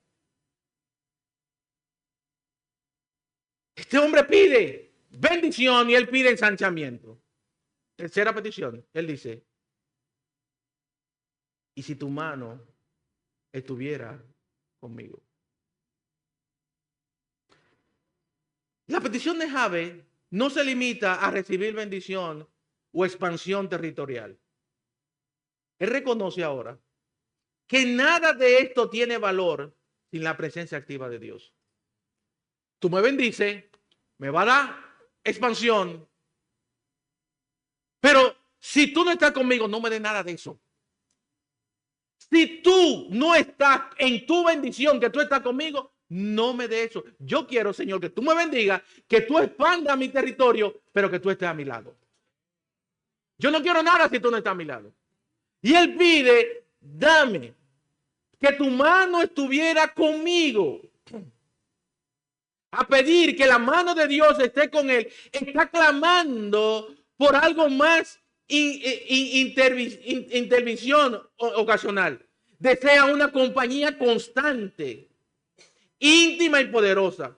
este hombre pide bendición y él pide ensanchamiento. Tercera petición, él dice, y si tu mano estuviera conmigo. La petición de Jabes no se limita a recibir bendición o expansión territorial. Él reconoce ahora que nada de esto tiene valor sin la presencia activa de Dios. Tú me bendices, me va a dar expansión, pero si tú no estás conmigo, no me des nada de eso. Si tú no estás en tu bendición, que tú estás conmigo, no me dé eso. Yo quiero, Señor, que tú me bendigas, que tú expandas mi territorio, pero que tú estés a mi lado. Yo no quiero nada si tú no estás a mi lado. Y él pide, dame, que tu mano estuviera conmigo. A pedir que la mano de Dios esté con él. Está clamando por algo más intervención ocasional. Desea una compañía constante, íntima y poderosa.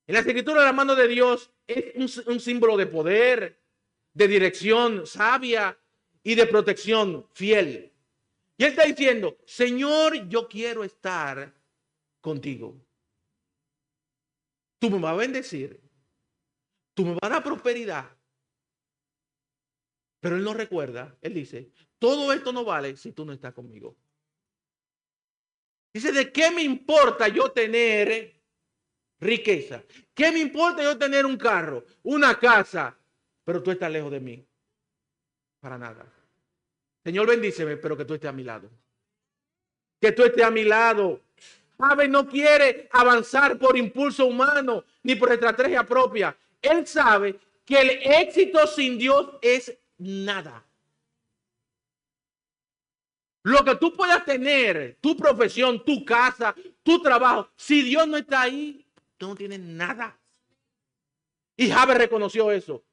En las escrituras la mano de Dios es un símbolo de poder, de dirección sabia y de protección fiel. Y él está diciendo, Señor, yo quiero estar contigo. Tú me vas a bendecir, tú me vas a dar prosperidad. Pero él no recuerda, él dice, todo esto no vale si tú no estás conmigo. Dice, ¿de qué me importa yo tener riqueza? ¿Qué me importa yo tener un carro, una casa, pero tú estás lejos de mí? Para nada. Señor, bendíceme, pero que tú estés a mi lado. Que tú estés a mi lado. Javes no quiere avanzar por impulso humano ni por estrategia propia. Él sabe que el éxito sin Dios es nada. Lo que tú puedas tener, tu profesión, tu casa, tu trabajo, si Dios no está ahí, tú no tienes nada. Y Javes reconoció eso.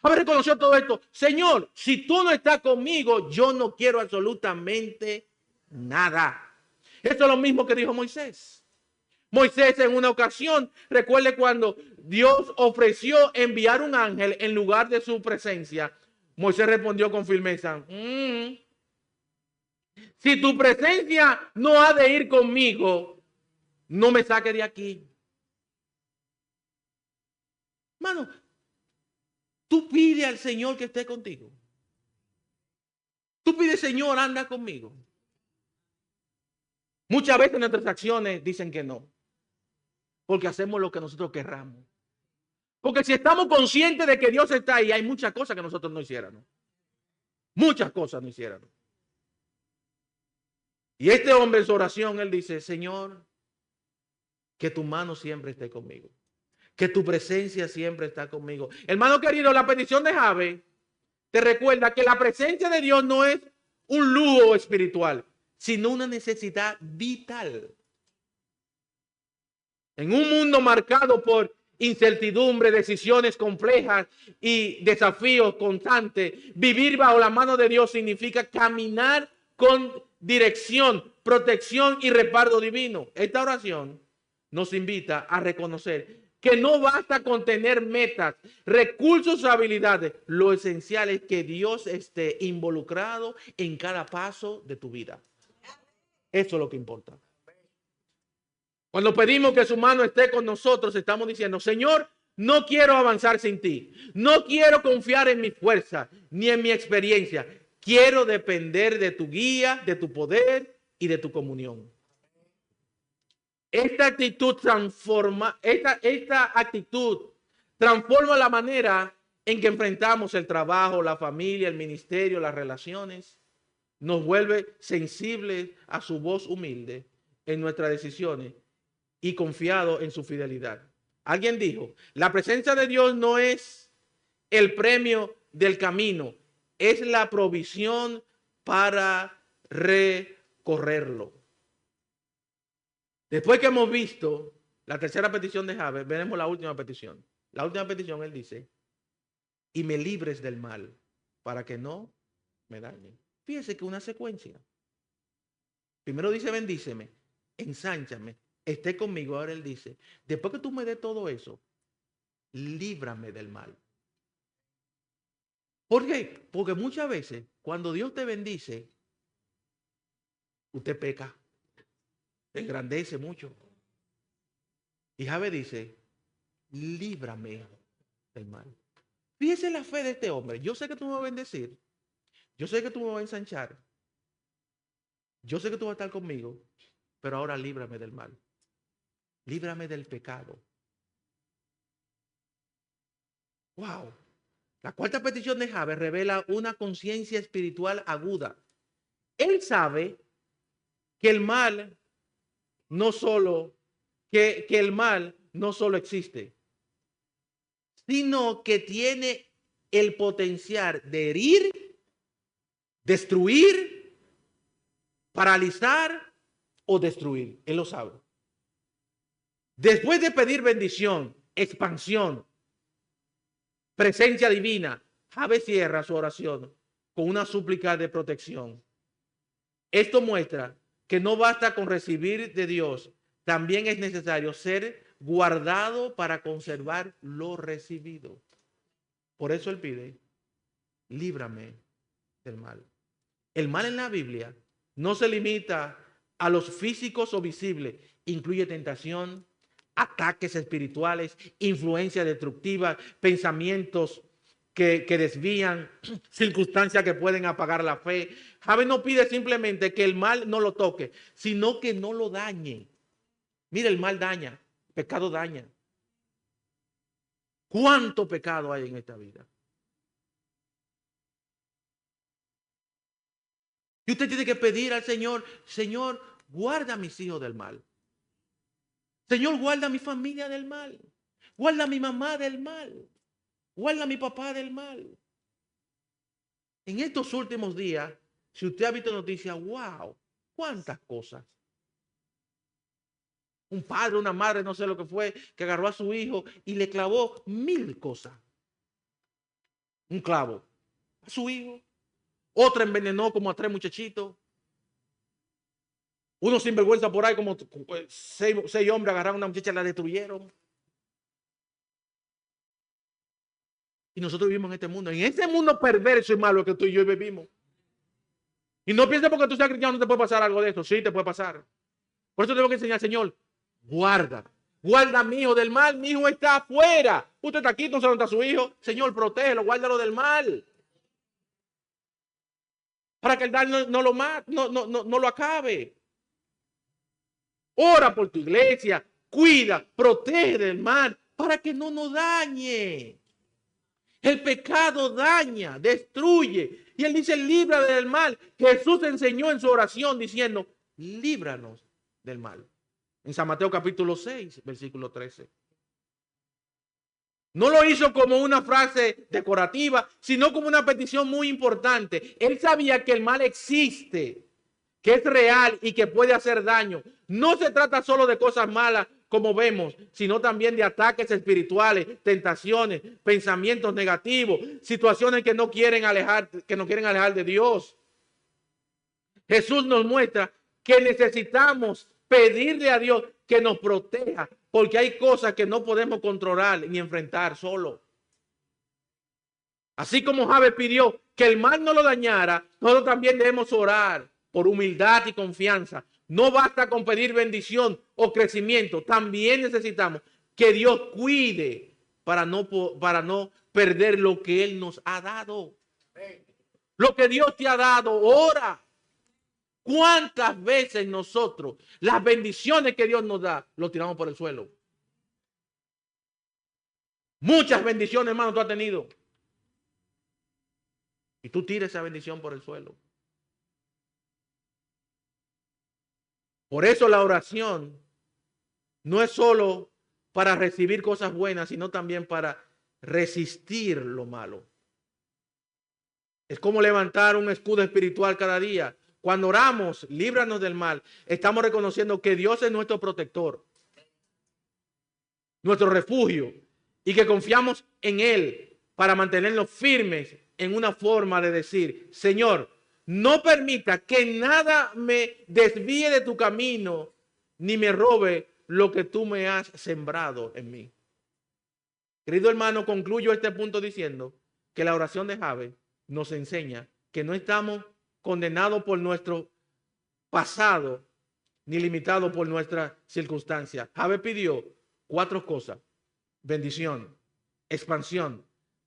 Javes reconoció todo esto. Señor, si tú no estás conmigo, yo no quiero absolutamente nada. Esto es lo mismo que dijo Moisés. Moisés en una ocasión, recuerde cuando Dios ofreció enviar un ángel en lugar de su presencia, Moisés respondió con firmeza, si tu presencia no ha de ir conmigo, no me saque de aquí. Hermano, tú pide al Señor que esté contigo. Tú pide, Señor, anda conmigo. Muchas veces nuestras acciones dicen que no. Porque hacemos lo que nosotros querramos. Porque si estamos conscientes de que Dios está ahí, hay muchas cosas que nosotros no hiciéramos. Muchas cosas no hiciéramos. Y este hombre en su oración, él dice, Señor, que tu mano siempre esté conmigo. Que tu presencia siempre está conmigo. Hermano querido, la petición de Javes te recuerda que la presencia de Dios no es un lujo espiritual, sino una necesidad vital. En un mundo marcado por incertidumbre, decisiones complejas y desafíos constantes, vivir bajo la mano de Dios significa caminar con dirección, protección y respaldo divino. Esta oración nos invita a reconocer que no basta con tener metas, recursos o habilidades. Lo esencial es que Dios esté involucrado en cada paso de tu vida. Eso es lo que importa. Cuando pedimos que su mano esté con nosotros, estamos diciendo, Señor, no quiero avanzar sin ti. No quiero confiar en mi fuerza ni en mi experiencia. Quiero depender de tu guía, de tu poder y de tu comunión. Esta actitud transforma la manera en que enfrentamos el trabajo, la familia, el ministerio, las relaciones. Nos vuelve sensibles a su voz humilde en nuestras decisiones y confiado en su fidelidad. Alguien dijo, la presencia de Dios no es el premio del camino, es la provisión para recorrerlo. Después que hemos visto la tercera petición de Javes, veremos la última petición. La última petición, él dice, y me libres del mal, para que no me dañen. Fíjese que una secuencia. Primero dice, bendíceme, ensánchame, esté conmigo. Ahora él dice, después que tú me des todo eso, líbrame del mal. ¿Por qué? Porque muchas veces cuando Dios te bendice, usted peca, te engrandece mucho. Y Javes dice, líbrame del mal. Fíjese la fe de este hombre. Yo sé que tú me vas a bendecir. Yo sé que tú me vas a ensanchar. Yo sé que tú vas a estar conmigo. Pero ahora líbrame del mal. Líbrame del pecado. Wow. La cuarta petición de Javes revela una conciencia espiritual aguda. Él sabe que el mal no solo, que el mal no solo existe, sino que tiene el potencial de herir, destruir, paralizar o destruir. Él lo sabe. Después de pedir bendición, expansión, presencia divina, Javes cierra su oración con una súplica de protección. Esto muestra que no basta con recibir de Dios, también es necesario ser guardado para conservar lo recibido. Por eso él pide, líbrame del mal. El mal en la Biblia no se limita a los físicos o visibles, incluye tentación, ataques espirituales, influencias destructivas, pensamientos que desvían, circunstancias que pueden apagar la fe. Javes no pide simplemente que el mal no lo toque, sino que no lo dañe. Mira, el mal daña, el pecado daña. ¿Cuánto pecado hay en esta vida? Y usted tiene que pedir al Señor, Señor, guarda a mis hijos del mal. Señor, guarda a mi familia del mal. Guarda a mi mamá del mal. Guarda a mi papá del mal. En estos últimos días, si usted ha visto noticias, wow, cuántas cosas. Un padre, una madre, no sé lo que fue, que agarró a su hijo y le clavó 1000 cosas. Un clavo a su hijo. Otra envenenó como a 3 muchachitos. Uno sinvergüenza por ahí, como 6 hombres agarraron a una muchacha y la destruyeron. Y nosotros vivimos en este mundo. En este mundo perverso y malo que tú y yo vivimos. Y no pienses porque tú seas cristiano no te puede pasar algo de esto. Sí, te puede pasar. Por eso tengo que enseñar, Señor, guarda. Guarda a mi hijo del mal. Mi hijo está afuera. Usted está aquí, no sé dónde está su hijo. Señor, protégelo, guárdalo del mal. Para que el daño no lo mate, no lo acabe. Ora por tu iglesia. Cuida, protege del mal. Para que no nos dañe. El pecado daña, destruye. Y él dice, líbrame del mal. Jesús enseñó en su oración diciendo, líbranos del mal. En San Mateo capítulo 6, versículo 13. No lo hizo como una frase decorativa, sino como una petición muy importante. Él sabía que el mal existe, que es real y que puede hacer daño. No se trata solo de cosas malas, como vemos, sino también de ataques espirituales, tentaciones, pensamientos negativos, situaciones que nos quieren alejar de Dios. Jesús nos muestra que necesitamos pedirle a Dios que nos proteja, porque hay cosas que no podemos controlar ni enfrentar solo. Así como Javes pidió que el mal no lo dañara, nosotros también debemos orar por humildad y confianza. No basta con pedir bendición o crecimiento. También necesitamos que Dios cuide para no perder lo que Él nos ha dado. Lo que Dios te ha dado, ora. ¿Cuántas veces nosotros las bendiciones que Dios nos da, lo tiramos por el suelo? Muchas bendiciones, hermano, tú has tenido. Y tú tiras esa bendición por el suelo. Por eso la oración no es solo para recibir cosas buenas, sino también para resistir lo malo. Es como levantar un escudo espiritual cada día. Cuando oramos, líbranos del mal, estamos reconociendo que Dios es nuestro protector, nuestro refugio, y que confiamos en Él para mantenernos firmes en una forma de decir, Señor, no permita que nada me desvíe de tu camino, ni me robe lo que tú me has sembrado en mí. Querido hermano, concluyo este punto diciendo que la oración de Javes nos enseña que no estamos condenados por nuestro pasado ni limitados por nuestras circunstancias. Javes pidió 4 cosas: bendición, expansión,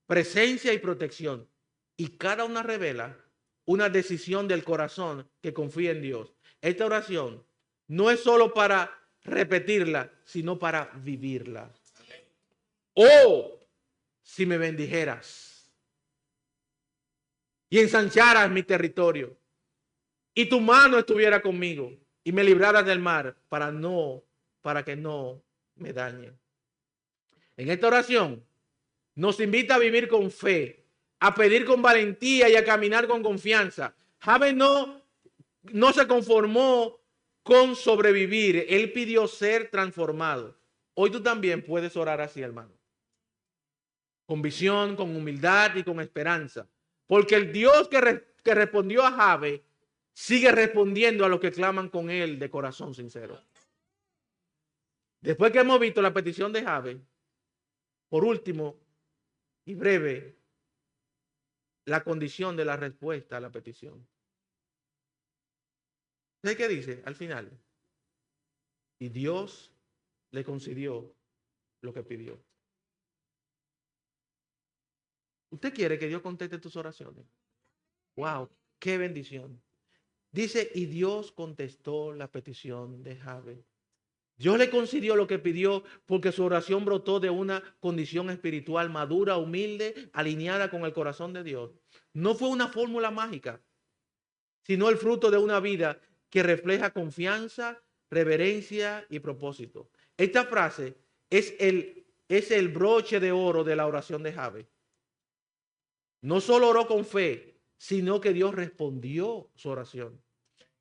presencia y protección. Y cada una revela una decisión del corazón que confía en Dios. Esta oración no es solo para repetirla, sino para vivirla. Oh, si me bendijeras y ensancharas mi territorio y tu mano estuviera conmigo y me libraras del mar para que no me dañe. En esta oración nos invita a vivir con fe, a pedir con valentía y a caminar con confianza. Javes no se conformó con sobrevivir, él pidió ser transformado. Hoy tú también puedes orar así, hermano. Con visión, con humildad y con esperanza. Porque el Dios que respondió a Javes sigue respondiendo a los que claman con él de corazón sincero. Después que hemos visto la petición de Jabes, por último y breve, la condición de la respuesta a la petición. ¿Sabe qué dice al final? Y Dios le concedió lo que pidió. ¿Usted quiere que Dios conteste tus oraciones? ¡Wow! ¡Qué bendición! Dice, y Dios contestó la petición de Jabes. Dios le concedió lo que pidió porque su oración brotó de una condición espiritual madura, humilde, alineada con el corazón de Dios. No fue una fórmula mágica, sino el fruto de una vida que refleja confianza, reverencia y propósito. Esta frase es el broche de oro de la oración de Jabes. No solo oró con fe, sino que Dios respondió su oración.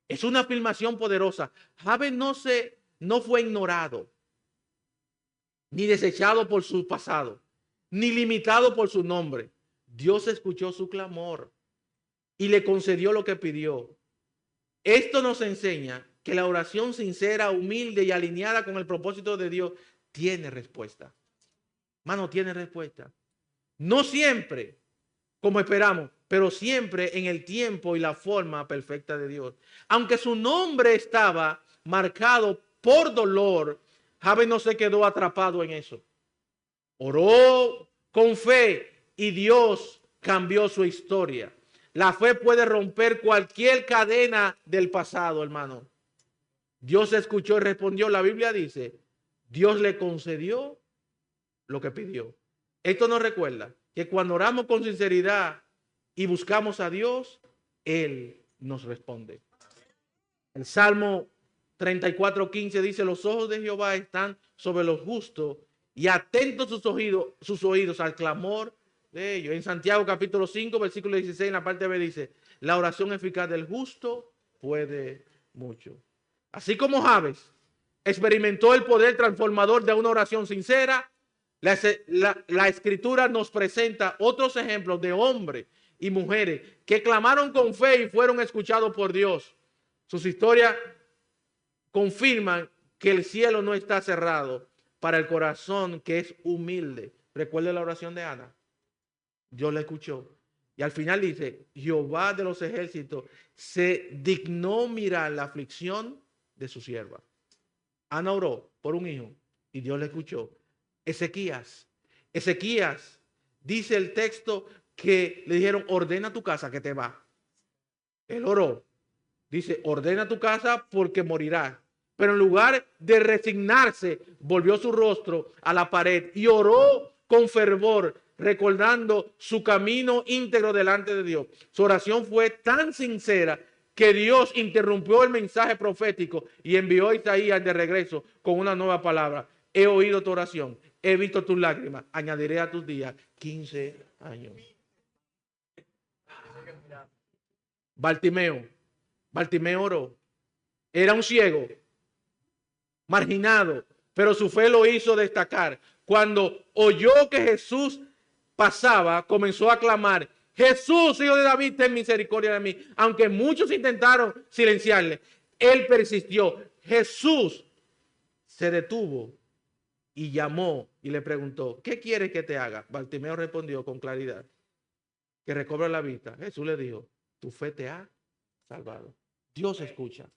Es una afirmación poderosa. Jabes no fue ignorado, ni desechado por su pasado, ni limitado por su nombre. Dios escuchó su clamor y le concedió lo que pidió. Esto nos enseña que la oración sincera, humilde y alineada con el propósito de Dios tiene respuesta. Mano, tiene respuesta. No siempre como esperamos, pero siempre en el tiempo y la forma perfecta de Dios. Aunque su nombre estaba marcado por dolor, Jabes no se quedó atrapado en eso. Oró con fe y Dios cambió su historia. La fe puede romper cualquier cadena del pasado, hermano. Dios escuchó y respondió. La Biblia dice, Dios le concedió lo que pidió. Esto nos recuerda que cuando oramos con sinceridad y buscamos a Dios, Él nos responde. El Salmo 34:15 dice, los ojos de Jehová están sobre los justos y atentos sus oídos al clamor de ellos. En Santiago capítulo 5, versículo 16, en la parte B dice, la oración eficaz del justo puede mucho. Así como Jabes experimentó el poder transformador de una oración sincera, la escritura nos presenta otros ejemplos de hombres y mujeres que clamaron con fe y fueron escuchados por Dios. Sus historias confirman que el cielo no está cerrado para el corazón que es humilde. Recuerde la oración de Ana. Dios la escuchó. Y al final dice, Jehová de los ejércitos se dignó mirar la aflicción de su sierva. Ana oró por un hijo y Dios le escuchó. Ezequías, dice el texto que le dijeron, ordena tu casa que te va. Él oró. Dice, ordena tu casa porque morirás. Pero en lugar de resignarse, volvió su rostro a la pared y oró con fervor, recordando su camino íntegro delante de Dios. Su oración fue tan sincera que Dios interrumpió el mensaje profético y envió a Isaías de regreso con una nueva palabra. He oído tu oración, he visto tus lágrimas, añadiré a tus días 15 años. Bartimeo oró. Era un ciego, marginado, pero su fe lo hizo destacar. Cuando oyó que Jesús pasaba, comenzó a clamar, Jesús, hijo de David, ten misericordia de mí. Aunque muchos intentaron silenciarle, él persistió. Jesús se detuvo y llamó y le preguntó, ¿qué quieres que te haga? Bartimeo respondió con claridad, que recobre la vista. Jesús le dijo, tu fe te ha salvado. Dios escucha.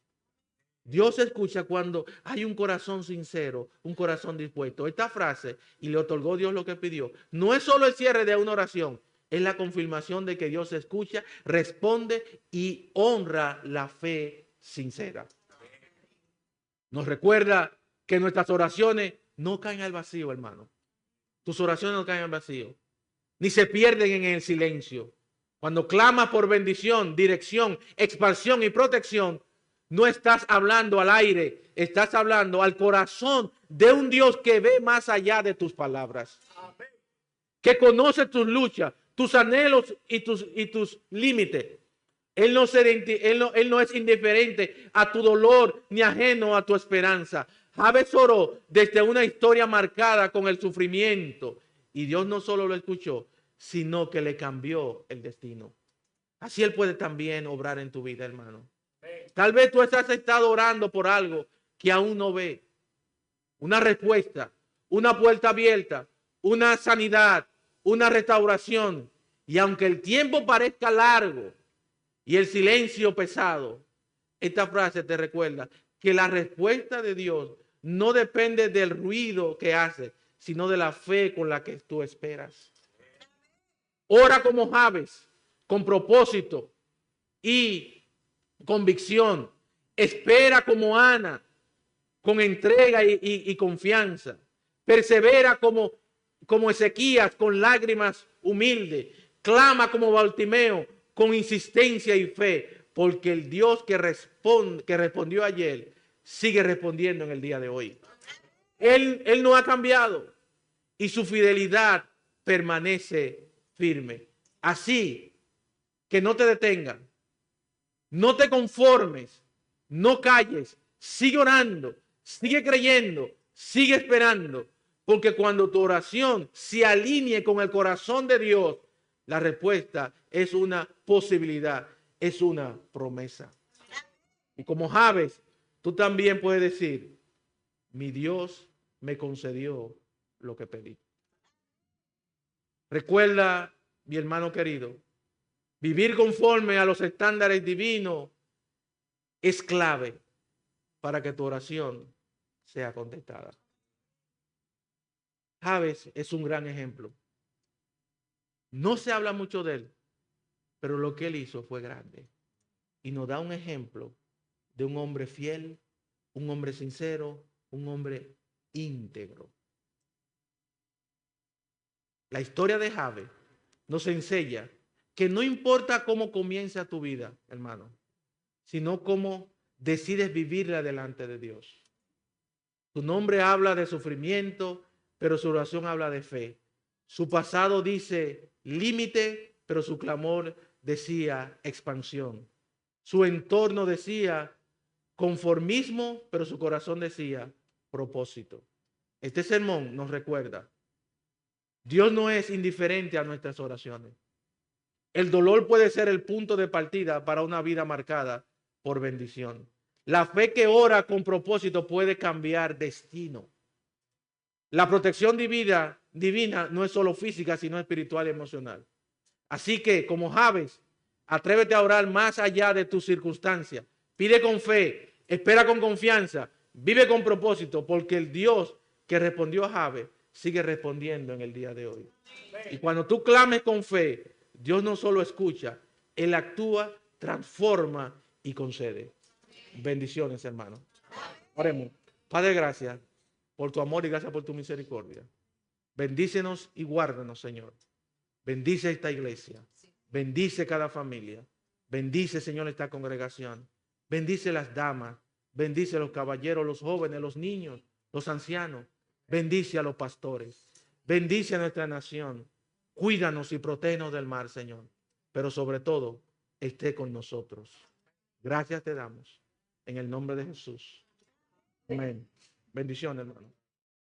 Dios escucha cuando hay un corazón sincero, un corazón dispuesto. Esta frase, y le otorgó Dios lo que pidió, no es solo el cierre de una oración, es la confirmación de que Dios escucha, responde y honra la fe sincera. Nos recuerda que nuestras oraciones no caen al vacío, hermano. Tus oraciones no caen al vacío, ni se pierden en el silencio. Cuando clamas por bendición, dirección, expansión y protección, no estás hablando al aire, estás hablando al corazón de un Dios que ve más allá de tus palabras. Que conoce tus luchas, tus anhelos y tus límites. Él no es indiferente a tu dolor ni ajeno a tu esperanza. Jabes oró desde una historia marcada con el sufrimiento y Dios no solo lo escuchó, sino que le cambió el destino. Así Él puede también obrar en tu vida, hermano. Tal vez tú has estado orando por algo que aún no ve. una respuesta, una puerta abierta, una sanidad, una restauración. Y aunque el tiempo parezca largo y el silencio pesado, esta frase te recuerda que la respuesta de Dios no depende del ruido que hace, sino de la fe con la que tú esperas. Ora como Jabes, con propósito y convicción. Espera como Ana, con entrega y confianza. Persevera como Ezequías, con lágrimas humildes. Clama como Bartimeo, con insistencia y fe, porque el Dios que respondió ayer sigue respondiendo en el día de hoy. Él no ha cambiado y su fidelidad permanece firme. Así que no te detengan, no te conformes, no calles, sigue orando, sigue creyendo, sigue esperando, porque cuando tu oración se alinee con el corazón de Dios, la respuesta es una posibilidad, es una promesa. Y como Jabes, tú también puedes decir, mi Dios me concedió lo que pedí. Recuerda, mi hermano querido, vivir conforme a los estándares divinos es clave para que tu oración sea contestada. Jabes es un gran ejemplo. No se habla mucho de él, pero lo que él hizo fue grande. Y nos da un ejemplo de un hombre fiel, un hombre sincero, un hombre íntegro. La historia de Jabes nos enseña que no importa cómo comienza tu vida, hermano, sino cómo decides vivirla delante de Dios. Su nombre habla de sufrimiento, pero su oración habla de fe. Su pasado dice límite, pero su clamor decía expansión. Su entorno decía conformismo, pero su corazón decía propósito. Este sermón nos recuerda, Dios no es indiferente a nuestras oraciones. El dolor puede ser el punto de partida para una vida marcada por bendición. La fe que ora con propósito puede cambiar destino. La protección divina no es solo física, sino espiritual y emocional. Así que, como Jabes, atrévete a orar más allá de tus circunstancias. Pide con fe, espera con confianza, vive con propósito, porque el Dios que respondió a Jabes sigue respondiendo en el día de hoy. Y cuando tú clames con fe, Dios no solo escucha, Él actúa, transforma y concede. Bendiciones, hermanos. Oremos. Padre, gracias por tu amor y gracias por tu misericordia. Bendícenos y guárdanos, Señor. Bendice esta iglesia. Bendice cada familia. Bendice, Señor, esta congregación. Bendice las damas. Bendice a los caballeros, los jóvenes, los niños, los ancianos. Bendice a los pastores. Bendice a nuestra nación. Cuídanos y protégenos del mal, Señor. Pero sobre todo, esté con nosotros. Gracias te damos. En el nombre de Jesús. Amén. Bendiciones, hermano.